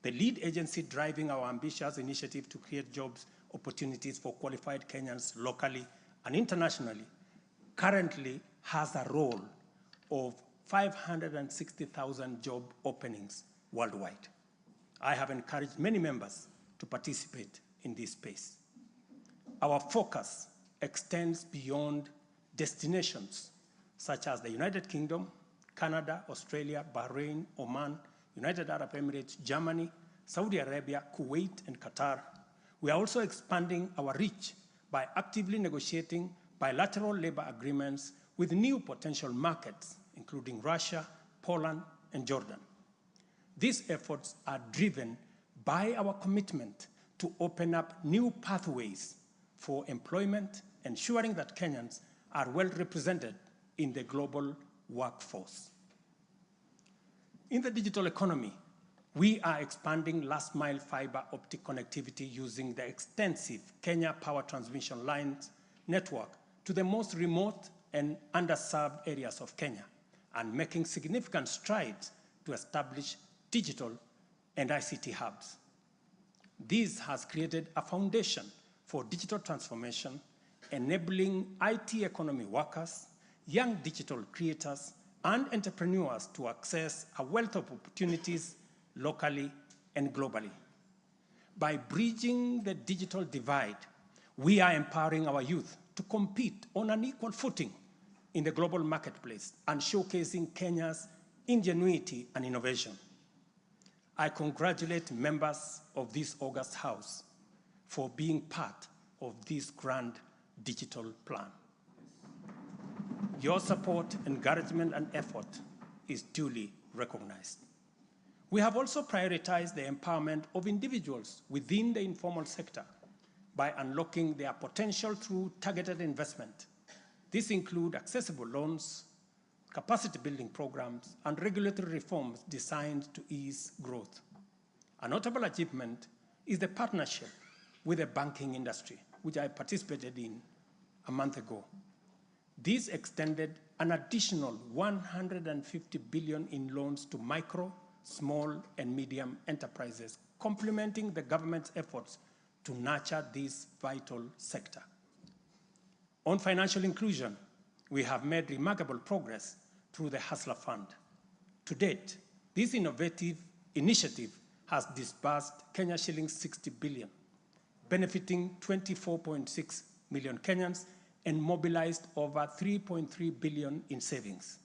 the lead agency driving our ambitious initiative to create jobs opportunities for qualified Kenyans locally and internationally, currently has a role of 560,000 job openings worldwide. I have encouraged many members to participate in this space. Our focus extends beyond destinations such as the United Kingdom, Canada, Australia, Bahrain, Oman, United Arab Emirates, Germany, Saudi Arabia, Kuwait, and Qatar. We are also expanding our reach by actively negotiating bilateral labor agreements with new potential markets, including Russia, Poland, and Jordan. These efforts are driven by our commitment to open up new pathways for employment, ensuring that Kenyans are well represented in the global workforce. In the digital economy, we are expanding last-mile fiber optic connectivity using the extensive Kenya Power Transmission Lines network to the most remote and underserved areas of Kenya, and making significant strides to establish digital and ICT hubs. This has created a foundation for digital transformation, enabling IT economy workers, young digital creators, and entrepreneurs to access a wealth of opportunities locally and globally. By bridging the digital divide, we are empowering our youth to compete on an equal footing in the global marketplace and showcasing Kenya's ingenuity and innovation. I congratulate members of this august House for being part of this grand digital plan. Your support, encouragement, and effort is duly recognized. We have also prioritized the empowerment of individuals within the informal sector by unlocking their potential through targeted investment. This includes accessible loans, capacity building programs, and regulatory reforms designed to ease growth. A notable achievement is the partnership with the banking industry, which I participated in a month ago. This extended an additional 150 billion in loans to micro, small, and medium enterprises, complementing the government's efforts to nurture this vital sector. On financial inclusion, we have made remarkable progress through the Hustler Fund. To date, this innovative initiative has disbursed Kenya shillings 60 billion, benefiting 24.6 million Kenyans and mobilized over 3.3 billion in savings.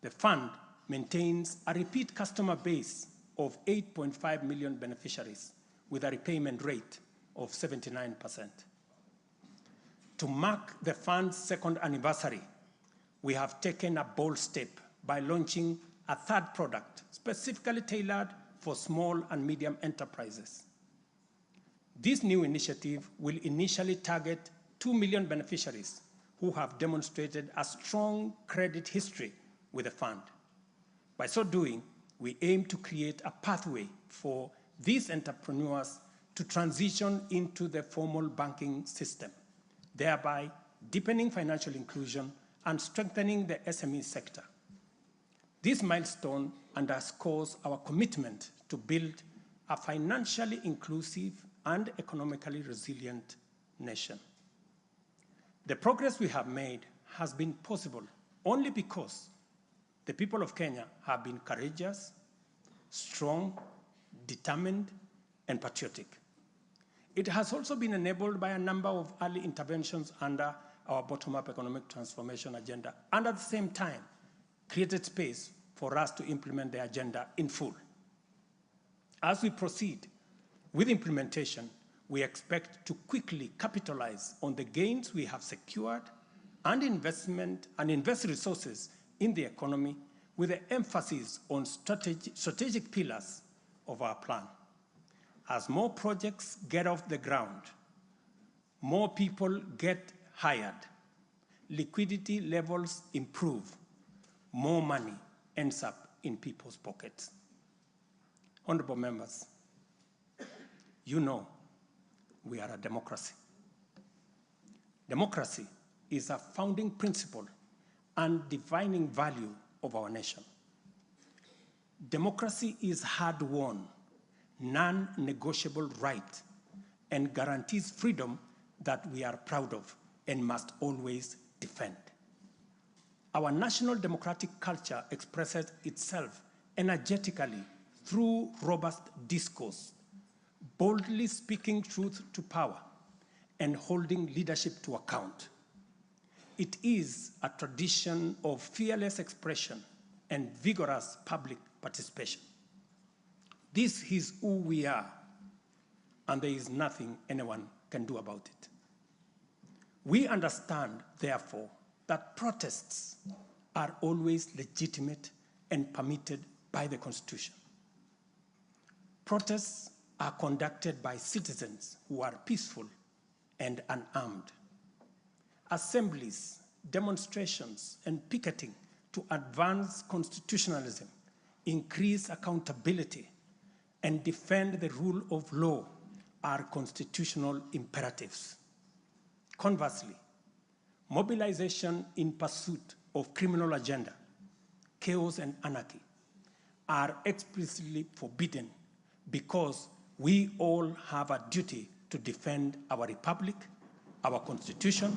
The fund maintains a repeat customer base of 8.5 million beneficiaries with a repayment rate of 79%. To mark the fund's second anniversary, we have taken a bold step by launching a third product specifically tailored for small and medium enterprises. This new initiative will initially target 2 million beneficiaries who have demonstrated a strong credit history with the fund. By so doing, we aim to create a pathway for these entrepreneurs to transition into the formal banking system, thereby deepening financial inclusion and strengthening the SME sector. This milestone underscores our commitment to build a financially inclusive and economically resilient nation. The progress we have made has been possible only because the people of Kenya have been courageous, strong, determined, and patriotic. It has also been enabled by a number of early interventions under our bottom-up economic transformation agenda, and at the same time, created space for us to implement the agenda in full. As we proceed with implementation, we expect to quickly capitalize on the gains we have secured and invest resources in the economy with an emphasis on strategic pillars of our plan. As more projects get off the ground, more people get hired, liquidity levels improve, more money ends up in people's pockets. Honorable members, you know we are a democracy. Democracy is a founding principle and defining value of our nation. Democracy is hard-won, non-negotiable right and guarantees freedom that we are proud of and must always defend. Our national democratic culture expresses itself energetically through robust discourse, boldly speaking truth to power and holding leadership to account. It is a tradition of fearless expression and vigorous public participation. This is who we are, and there is nothing anyone can do about it. We understand, therefore, that protests are always legitimate and permitted by the Constitution. Protests are conducted by citizens who are peaceful and unarmed. Assemblies, demonstrations, and picketing to advance constitutionalism, increase accountability, and defend the rule of law are constitutional imperatives. Conversely, mobilization in pursuit of criminal agenda, chaos and anarchy are explicitly forbidden because we all have a duty to defend our republic, our constitution,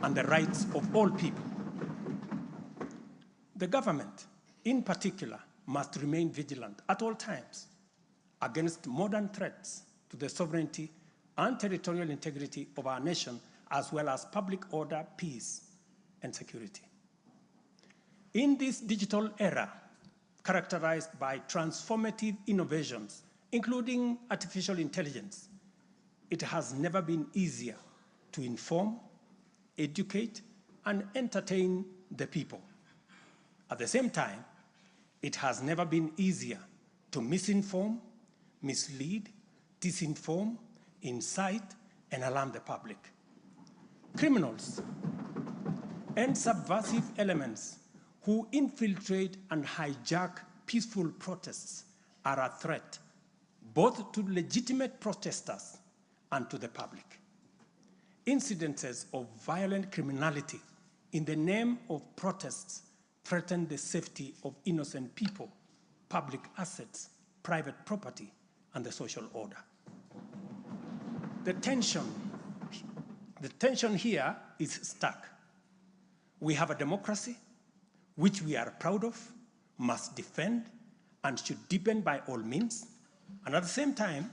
and the rights of all people. The government, in particular, must remain vigilant at all times against modern threats to the sovereignty and territorial integrity of our nation, as well as public order, peace, and security. In this digital era, characterized by transformative innovations, including artificial intelligence, it has never been easier to inform, educate, and entertain the people. At the same time, it has never been easier to misinform, mislead, disinform, incite, and alarm the public. Criminals and subversive elements who infiltrate and hijack peaceful protests are a threat both to legitimate protesters and to the public. Incidences of violent criminality in the name of protests threaten the safety of innocent people, public assets, private property, and the social order. The tension here is stark. We have a democracy which we are proud of, must defend, and should deepen by all means. And at the same time,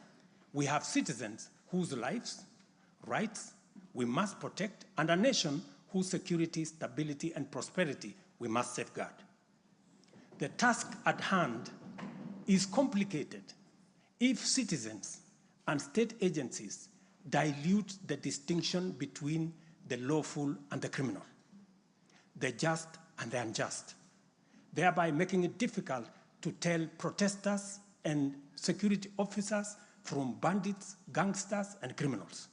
we have citizens whose lives, rights, we must protect, and a nation whose security, stability, and prosperity we must safeguard. The task at hand is complicated if citizens and state agencies dilute the distinction between the lawful and the criminal, the just and the unjust, thereby making it difficult to tell protesters and security officers from bandits, gangsters, and criminals.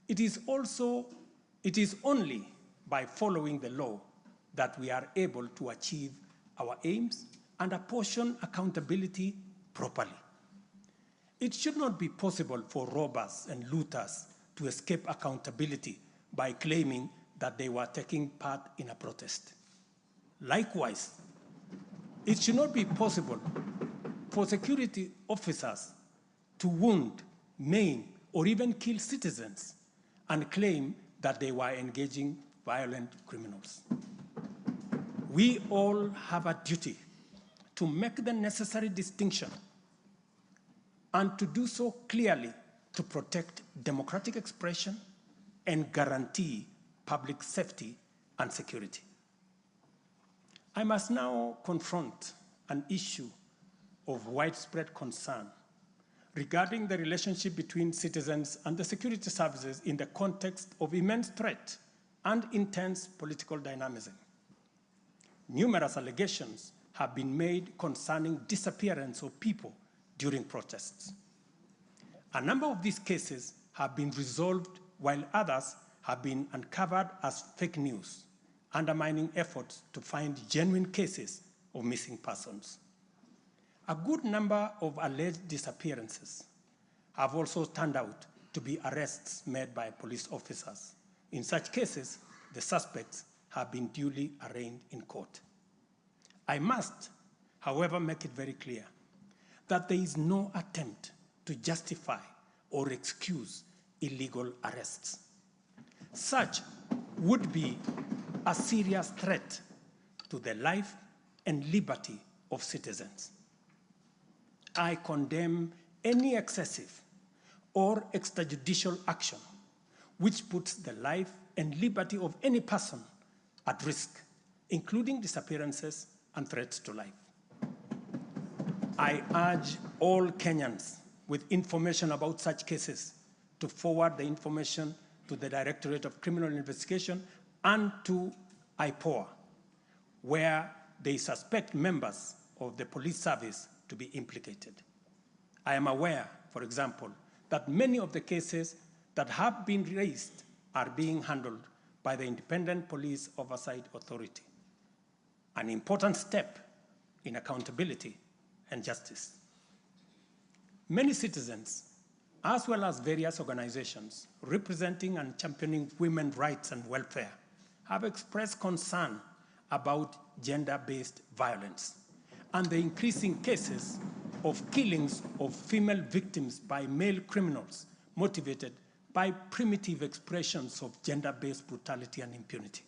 It is only by following the law that we are able to achieve our aims and apportion accountability properly. It should not be possible for robbers and looters to escape accountability by claiming that they were taking part in a protest. Likewise, it should not be possible for security officers to wound, maim, or even kill citizens and claim that they were engaging violent criminals. We all have a duty to make the necessary distinction and to do so clearly to protect democratic expression and guarantee public safety and security. I must now confront an issue of widespread concern regarding the relationship between citizens and the security services in the context of immense threat and intense political dynamism. numerous allegations have been made concerning disappearance of people during protests. A number of these cases have been resolved, while others have been uncovered as fake news, undermining efforts to find genuine cases of missing persons. A good number of alleged disappearances have also turned out to be arrests made by police officers. In such cases, the suspects have been duly arraigned in court. I must, however, make it very clear that there is no attempt to justify or excuse illegal arrests. Such would be a serious threat to the life and liberty of citizens. I condemn any excessive or extrajudicial action which puts the life and liberty of any person at risk, including disappearances and threats to life. I urge all Kenyans with information about such cases to forward the information to the Directorate of Criminal Investigation and to IPOA, where they suspect members of the police service to be implicated. I am aware, for example, that many of the cases that have been raised are being handled by the Independent Police Oversight Authority, an important step in accountability and justice. Many citizens, as well as various organizations representing and championing women's rights and welfare, have expressed concern about gender-based violence and the increasing cases of killings of female victims by male criminals motivated by primitive expressions of gender-based brutality and impunity.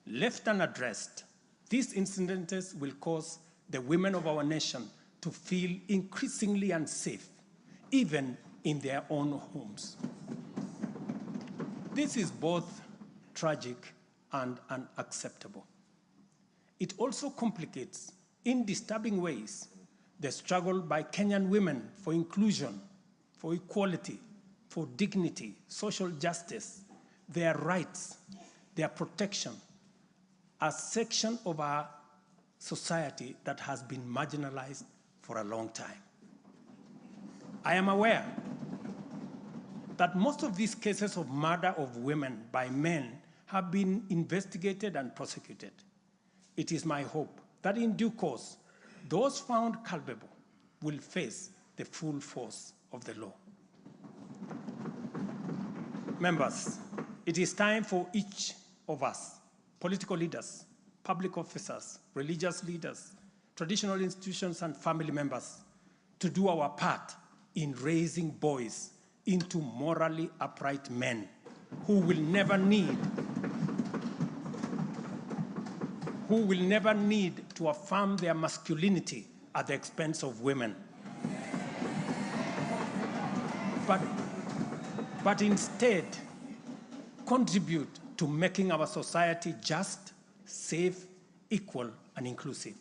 Left unaddressed, these incidents will cause the women of our nation to feel increasingly unsafe, even in their own homes. This is both tragic and unacceptable. It also complicates, in disturbing ways, the struggle by Kenyan women for inclusion, for equality, for dignity, social justice, their rights, their protection, a section of our society that has been marginalized for a long time. I am aware that most of these cases of murder of women by men have been investigated and prosecuted. It is my hope that in due course, those found culpable will face the full force of the law. Members, it is time for each of us, political leaders, public officers, religious leaders, traditional institutions, and family members, to do our part in raising boys into morally upright men who will never need to affirm their masculinity at the expense of women. But instead, contribute to making our society just, safe, equal, and inclusive.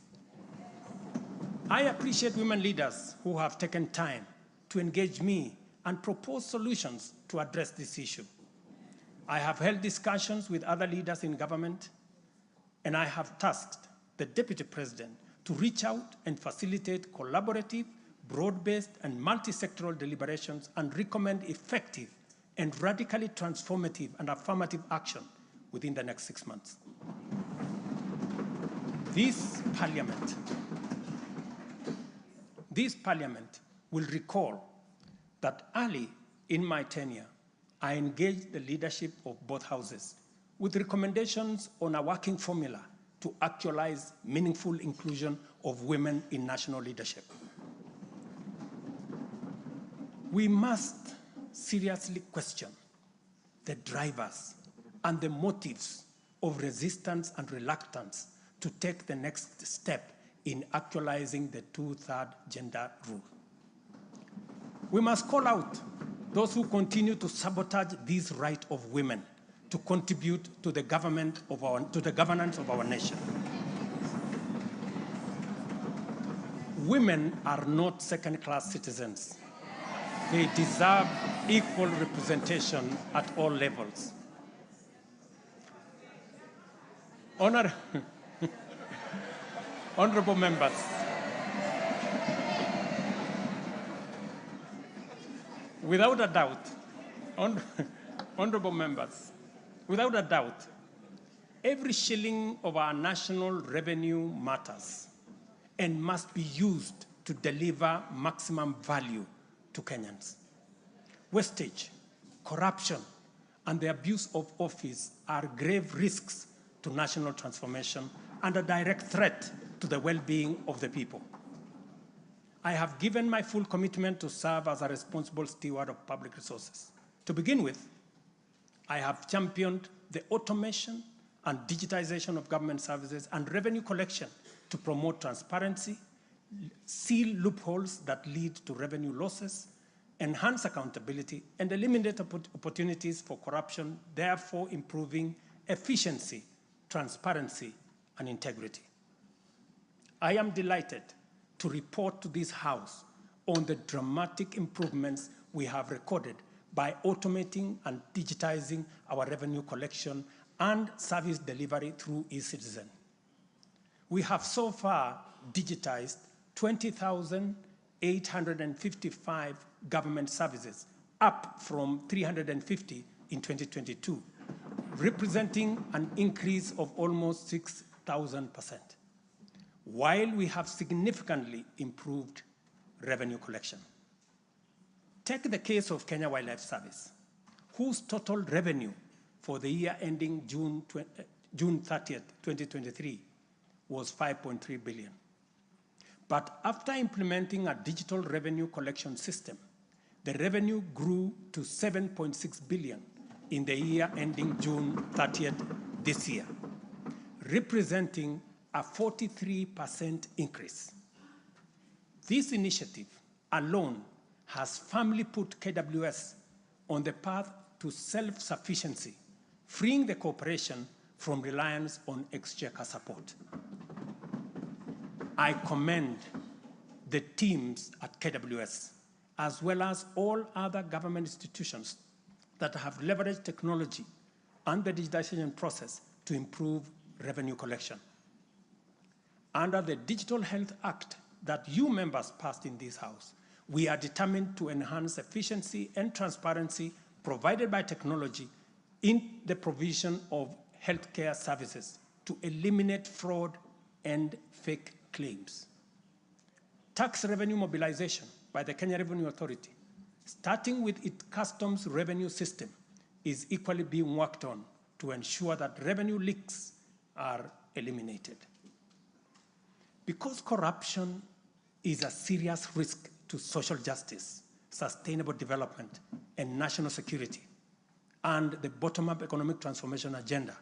I appreciate women leaders who have taken time to engage me and propose solutions to address this issue. I have held discussions with other leaders in government, and I have tasked the Deputy President to reach out and facilitate collaborative, broad-based, and multi-sectoral deliberations and recommend effective and radically transformative and affirmative action within the next 6 months. This Parliament will recall that early in my tenure, I engaged the leadership of both houses with recommendations on a working formula to actualize meaningful inclusion of women in national leadership. We must seriously question the drivers and the motives of resistance and reluctance to take the next step in actualizing the 2/3 gender rule. We must call out those who continue to sabotage this right of women to contribute to the governance of our nation. Women are not second-class citizens. They deserve equal representation at all levels. Honorable members, without a doubt, honorable members, without a doubt, every shilling of our national revenue matters and must be used to deliver maximum value to Kenyans. Wastage, corruption, and the abuse of office are grave risks to national transformation and a direct threat to the well-being of the people. I have given my full commitment to serve as a responsible steward of public resources. To begin with, I have championed the automation and digitization of government services and revenue collection to promote transparency, seal loopholes that lead to revenue losses, enhance accountability, and eliminate opportunities for corruption, therefore improving efficiency, transparency, and integrity. I am delighted to report to this House on the dramatic improvements we have recorded by automating and digitizing our revenue collection and service delivery through eCitizen. We have so far digitized 20,855 government services, up from 350 in 2022, representing an increase of almost 6,000%, while we have significantly improved revenue collection. Take the case of Kenya Wildlife Service, whose total revenue for the year ending June 30th, 2023 was 5.3 billion. But after implementing a digital revenue collection system, the revenue grew to 7.6 billion in the year ending June 30th this year, representing a 43% increase. This initiative alone has firmly put KWS on the path to self-sufficiency, freeing the corporation from reliance on exchequer support. I commend the teams at KWS, as well as all other government institutions that have leveraged technology and the digitization process to improve revenue collection. Under the Digital Health Act that you members passed in this House, we are determined to enhance efficiency and transparency provided by technology in the provision of healthcare services to eliminate fraud and fake claims. Tax revenue mobilization by the Kenya Revenue Authority, starting with its customs revenue system, is equally being worked on to ensure that revenue leaks are eliminated. Because corruption is a serious risk to social justice, sustainable development, and national security, and the bottom-up economic transformation agenda,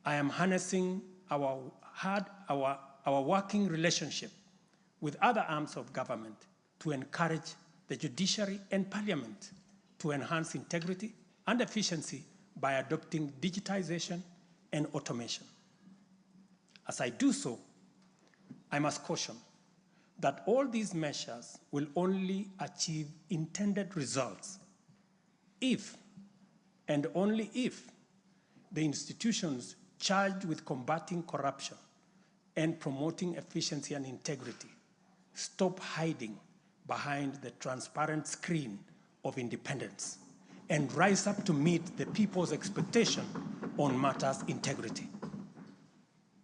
I am harnessing our working relationship with other arms of government to encourage the judiciary and parliament to enhance integrity and efficiency by adopting digitization and automation. As I do so, I must caution that all these measures will only achieve intended results if, and only if, the institutions charged with combating corruption and promoting efficiency and integrity stop hiding behind the transparent screen of independence and rise up to meet the people's expectation on matters integrity.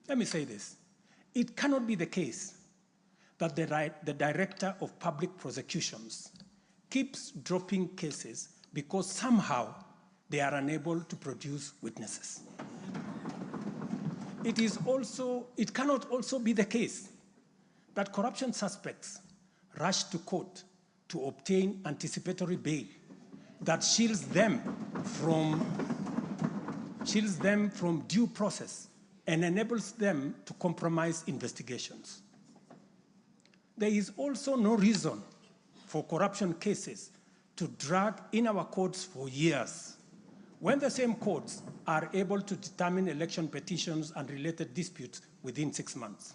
Let me say this. It cannot be the case that the Director of Public Prosecutions keeps dropping cases because somehow they are unable to produce witnesses. It cannot also be the case that corruption suspects rush to court to obtain anticipatory bail that shields them from due process and enables them to compromise investigations. There is also no reason for corruption cases to drag in our courts for years, when the same courts are able to determine election petitions and related disputes within 6 months.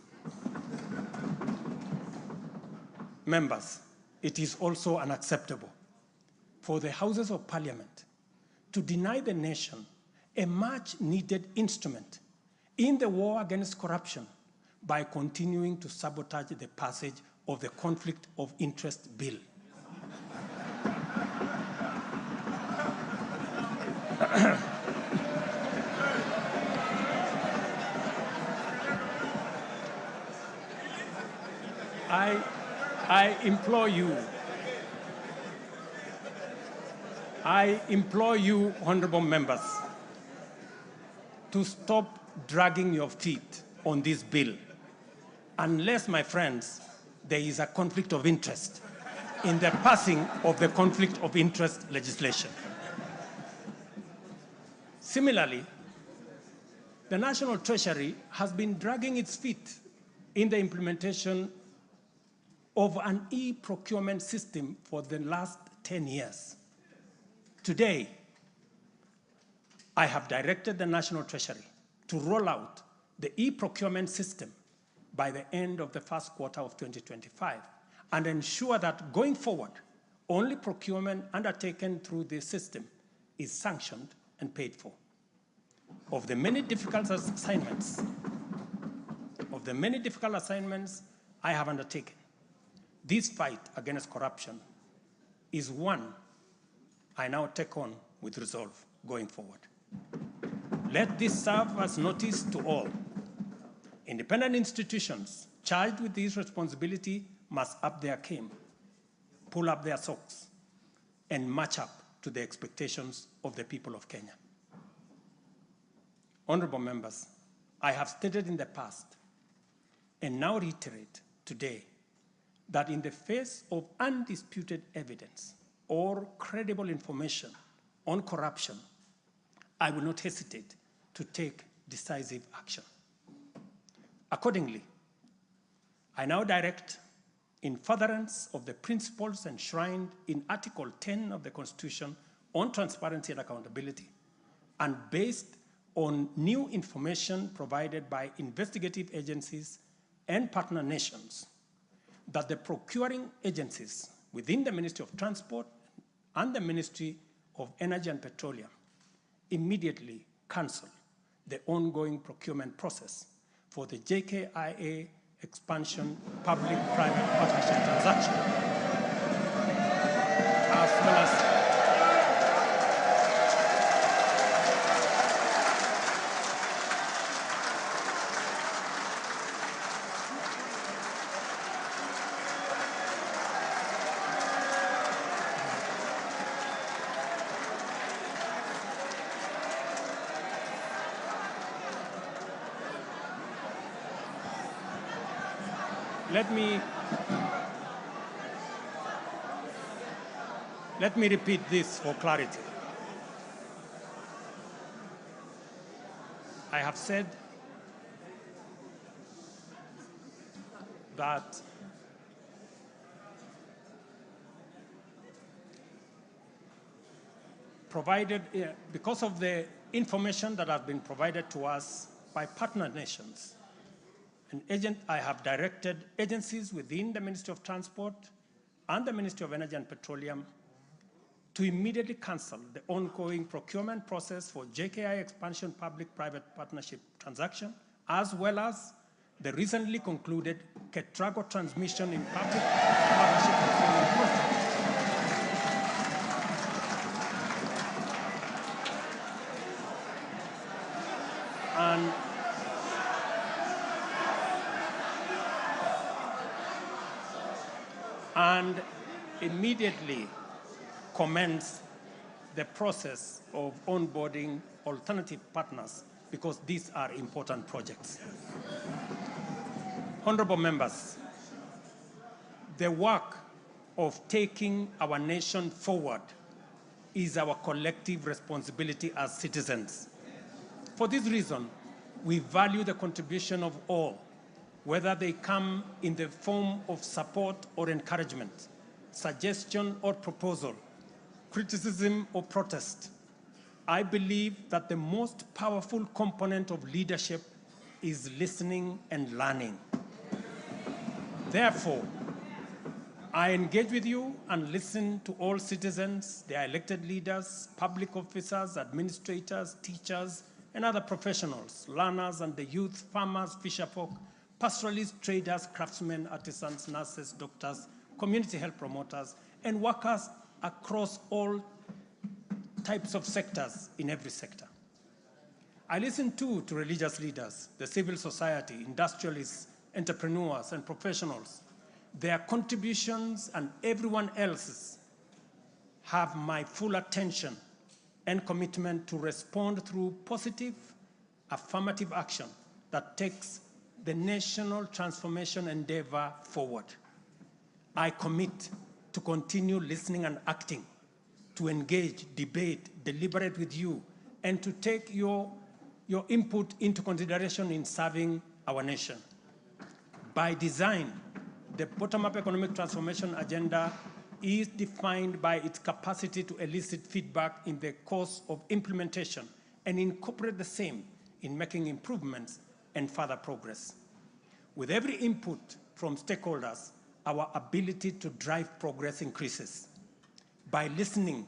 Members, it is also unacceptable for the Houses of Parliament to deny the nation a much-needed instrument in the war against corruption by continuing to sabotage the passage of the Conflict of Interest Bill. I implore you, honorable members, to stop dragging your feet on this bill, unless, my friends, there is a conflict of interest in the passing of the conflict of interest legislation. Similarly, the National Treasury has been dragging its feet in the implementation of an e-procurement system for the last 10 years. Today, I have directed the National Treasury to roll out the e-procurement system by the end of the first quarter of 2025 and ensure that going forward, only procurement undertaken through this system is sanctioned and paid for. Of the many difficult assignments I have undertaken, this fight against corruption is one I now take on with resolve going forward. Let this serve as notice to all. Independent institutions charged with this responsibility must up their game, pull up their socks, and match up to the expectations of the people of Kenya. Honorable members, I have stated in the past and now reiterate today that in the face of undisputed evidence or credible information on corruption, I will not hesitate to take decisive action. Accordingly, I now direct, in furtherance of the principles enshrined in Article 10 of the Constitution on transparency and accountability, and based on new information provided by investigative agencies and partner nations, that the procuring agencies within the Ministry of Transport and the Ministry of Energy and Petroleum immediately cancel the ongoing procurement process for the JKIA expansion public-private partnership transaction, as well as Let me repeat this for clarity. I have said that because of the information that has been provided to us by partner nations, I have directed agencies within the Ministry of Transport and the Ministry of Energy and Petroleum to immediately cancel the ongoing procurement process for JKI expansion public-private partnership transaction, as well as the recently concluded Ketrago transmission in public partnership procurement process. And immediately commence the process of onboarding alternative partners, because these are important projects. Honorable members, the work of taking our nation forward is our collective responsibility as citizens. For this reason, we value the contribution of all, whether they come in the form of support or encouragement, suggestion or proposal, criticism or protest. I believe that the most powerful component of leadership is listening and learning. Therefore, I engage with you and listen to all citizens, their elected leaders, public officers, administrators, teachers, and other professionals, learners and the youth, farmers, fisherfolk, pastoralists, traders, craftsmen, artisans, nurses, doctors, community health promoters, and workers across all types of sectors in every sector. I listened too to religious leaders, the civil society, industrialists, entrepreneurs, and professionals. Their contributions and everyone else's have my full attention and commitment to respond through positive, affirmative action that takes the national transformation endeavor forward. I commit to continue listening and acting, to engage, debate, deliberate with you, and to take your input into consideration in serving our nation. By design, the bottom-up economic transformation agenda is defined by its capacity to elicit feedback in the course of implementation and incorporate the same in making improvements and further progress. With every input from stakeholders, our ability to drive progress increases. By listening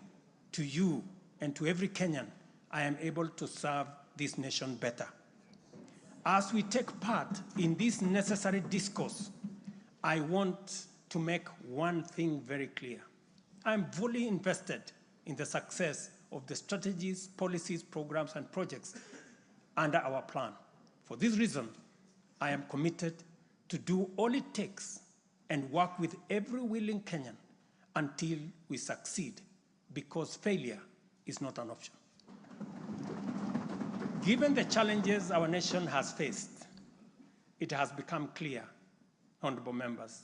to you and to every Kenyan, I am able to serve this nation better. As we take part in this necessary discourse, I want to make one thing very clear. I am fully invested in the success of the strategies, policies, programs, and projects under our plan. For this reason, I am committed to do all it takes and work with every willing Kenyan until we succeed, because failure is not an option. Given the challenges our nation has faced, it has become clear, honorable members,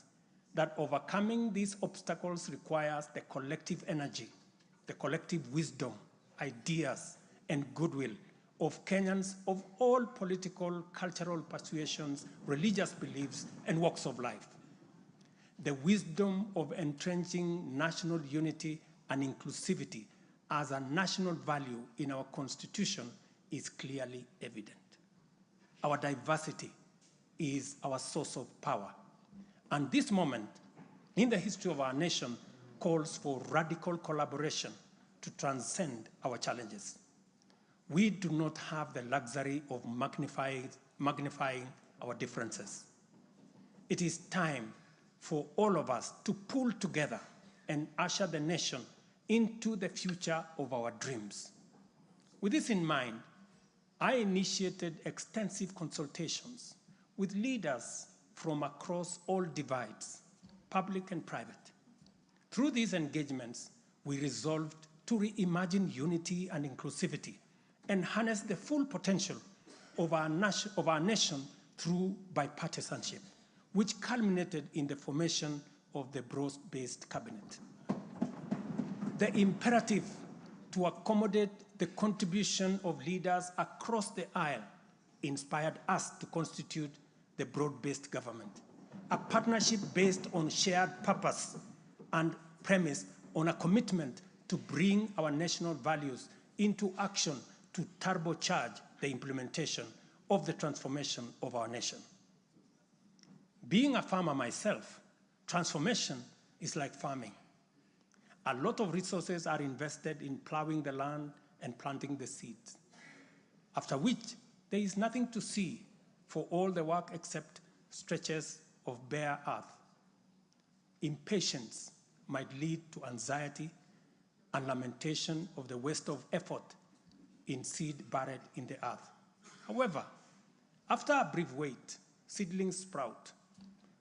that overcoming these obstacles requires the collective energy, the collective wisdom, ideas, and goodwill of Kenyans of all political, cultural persuasions, religious beliefs, and walks of life. The wisdom of entrenching national unity and inclusivity as a national value in our Constitution is clearly evident. Our diversity is our source of power. And this moment in the history of our nation calls for radical collaboration to transcend our challenges. We do not have the luxury of magnifying our differences. It is time for all of us to pull together and usher the nation into the future of our dreams. With this in mind, I initiated extensive consultations with leaders from across all divides, public and private. Through these engagements, we resolved to reimagine unity and inclusivity and harness the full potential of our nation through bipartisanship, which culminated in the formation of the broad-based cabinet. The imperative to accommodate the contribution of leaders across the aisle inspired us to constitute the broad-based government, a partnership based on shared purpose and premised on a commitment to bring our national values into action to turbocharge the implementation of the transformation of our nation. Being a farmer myself, transformation is like farming. A lot of resources are invested in plowing the land and planting the seeds, after which there is nothing to see for all the work except stretches of bare earth. Impatience might lead to anxiety and lamentation of the waste of effort in seed buried in the earth. However, after a brief wait, seedlings sprout,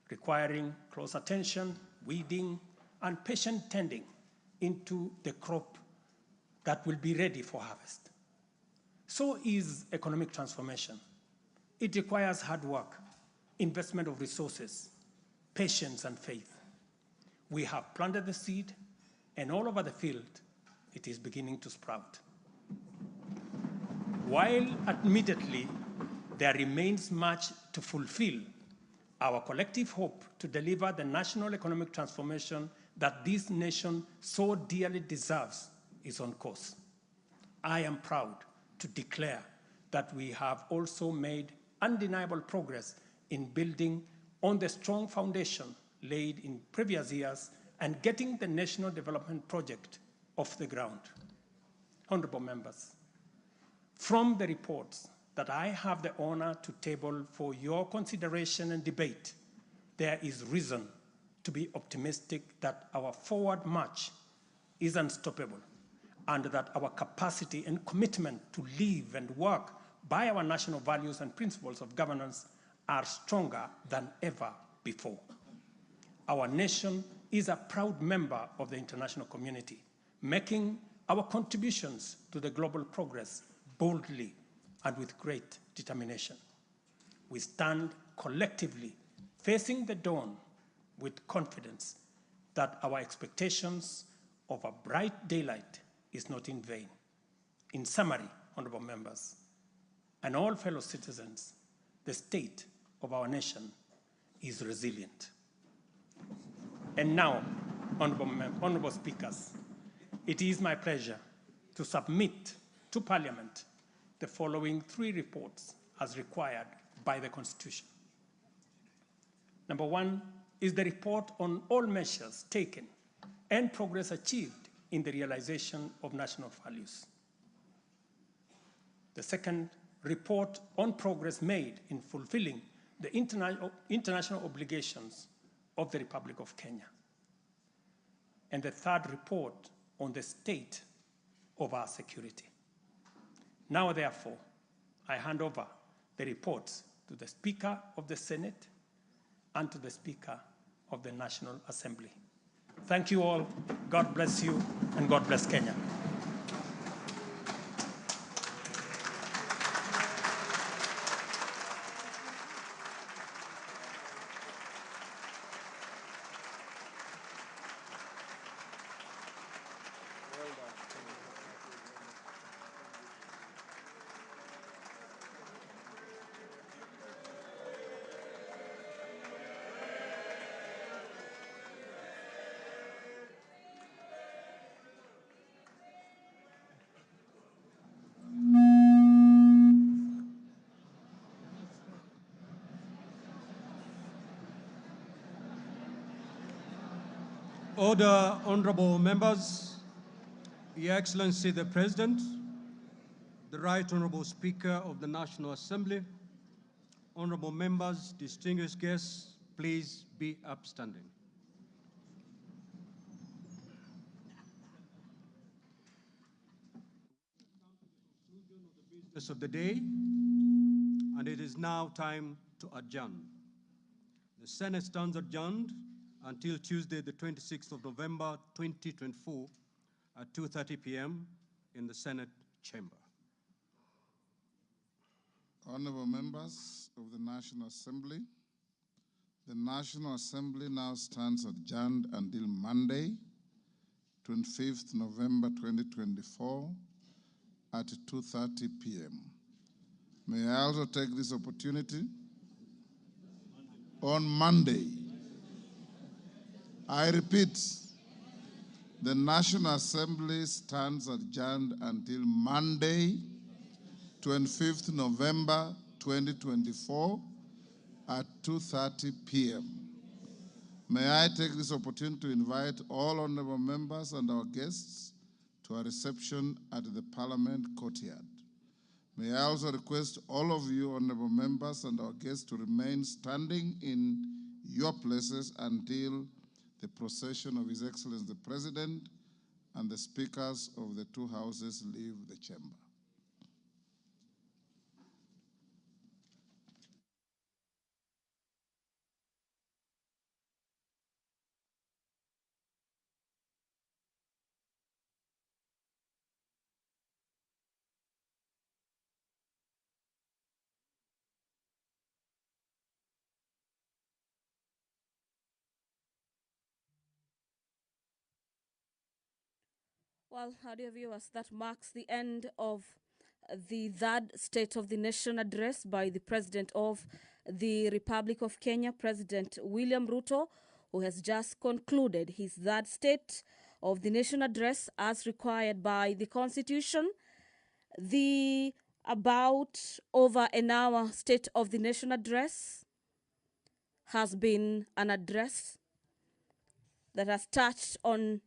requiring close attention, weeding, and patient tending into the crop that will be ready for harvest. So is economic transformation. It requires hard work, investment of resources, patience, and faith. We have planted the seed, and all over the field, it is beginning to sprout. While admittedly, there remains much to fulfill, our collective hope to deliver the national economic transformation that this nation so dearly deserves is on course. I am proud to declare that we have also made undeniable progress in building on the strong foundation laid in previous years and getting the National Development Project off the ground. Honorable members, From the reports that I have the honor to table for your consideration and debate, there is reason to be optimistic that our forward march is unstoppable and that our capacity and commitment to live and work by our national values and principles of governance are stronger than ever before. Our nation is a proud member of the international community, making our contributions to the global progress boldly and with great determination. We stand collectively facing the dawn with confidence that our expectations of a bright daylight is not in vain. In summary, honorable members, and all fellow citizens, the state of our nation is resilient. And now, honorable speakers, it is my pleasure to submit to Parliament the following 3 reports as required by the Constitution. Number 1 is the report on all measures taken and progress achieved in the realization of national values. The second, report on progress made in fulfilling the international obligations of the Republic of Kenya. And the third, report on the state of our security. Now, therefore, I hand over the reports to the Speaker of the Senate and to the Speaker of the National Assembly. Thank you all. God bless you, and God bless Kenya. Order, honorable members, Your Excellency the President, the Right Honorable Speaker of the National Assembly, honorable members, distinguished guests, please be upstanding. Business of the day, and it is now time to adjourn. The Senate stands adjourned until Tuesday, the 26th of November, 2024, at 2:30 p.m. in the Senate chamber. Honorable members of the National Assembly, the National Assembly now stands adjourned until Monday, 25th November 2024 at 2:30 p.m. May I also take this opportunity on Monday. I repeat, the National Assembly stands adjourned until Monday, 25th November 2024 at 2:30 p.m. May I take this opportunity to invite all honorable members and our guests to a reception at the Parliament courtyard. May I also request all of you honorable members and our guests to remain standing in your places until the procession of His Excellency the President and the speakers of the 2 houses leave the chamber. Well, how dear viewers, that marks the end of the third State of the Nation address by the President of the Republic of Kenya, President William Ruto, who has just concluded his third State of the Nation address as required by the Constitution. The about over an hour State of the Nation address has been an address that has touched on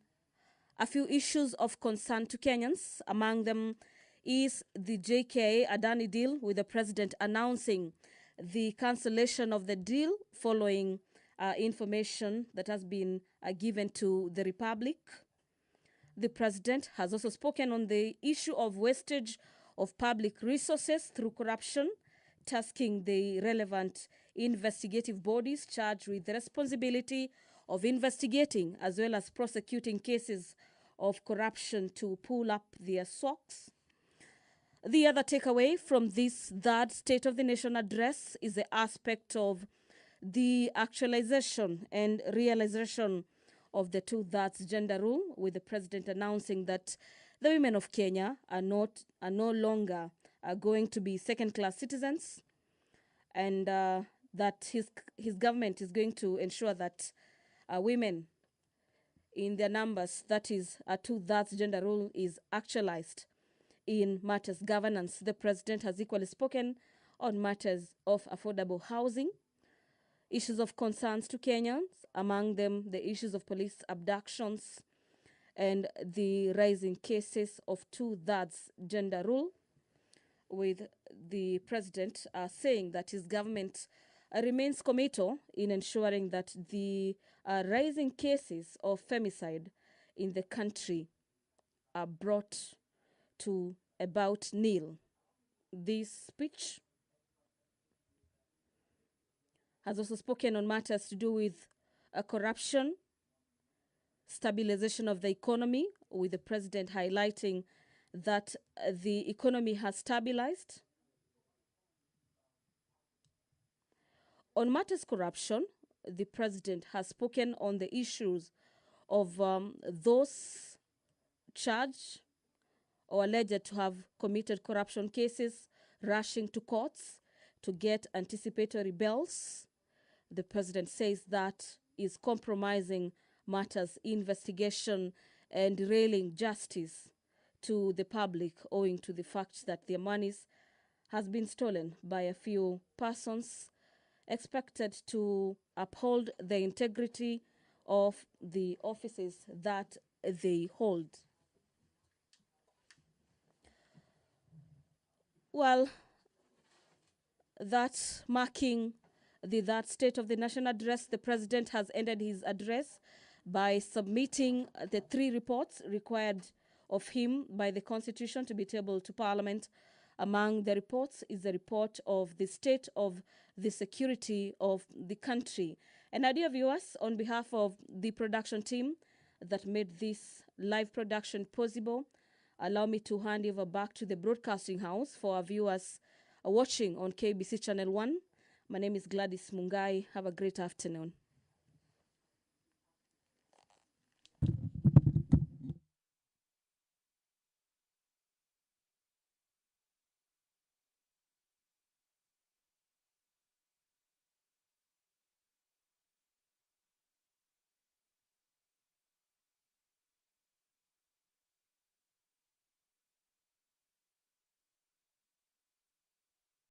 a few issues of concern to Kenyans. Among them is the JK Adani deal, with the president announcing the cancellation of the deal following information that has been given to the Republic. The president has also spoken on the issue of wastage of public resources through corruption, tasking the relevant investigative bodies charged with the responsibility of investigating as well as prosecuting cases of corruption to pull up their socks. The other takeaway from this third State of the Nation address is the aspect of the actualization and realization of the 2/3 gender rule, with the president announcing that the women of Kenya are no longer going to be second-class citizens, and that his government is going to ensure that women in their numbers, that is a 2/3 gender rule, is actualized in matters governance. The president has equally spoken on matters of affordable housing, issues of concerns to Kenyans, among them the issues of police abductions and the rising cases of 2/3 gender rule, with the president saying that his government remains committed in ensuring that the rising cases of femicide in the country are brought to about nil. This speech has also spoken on matters to do with corruption, stabilization of the economy, with the president highlighting that the economy has stabilized. On matters corruption, the president has spoken on the issues of those charged or alleged to have committed corruption cases rushing to courts to get anticipatory bails. The president says that is compromising matters investigation and derailing justice to the public, owing to the fact that their monies has been stolen by a few persons expected to uphold the integrity of the offices that they hold. Well, that marking that State of the Nation address, the president has ended his address by submitting the 3 reports required of him by the Constitution to be tabled to Parliament. Among the reports is the report of the state of the security of the country. And dear viewers, on behalf of the production team that made this live production possible, allow me to hand over back to the broadcasting house for our viewers watching on KBC Channel 1. My name is Gladys Mungai. Have a great afternoon.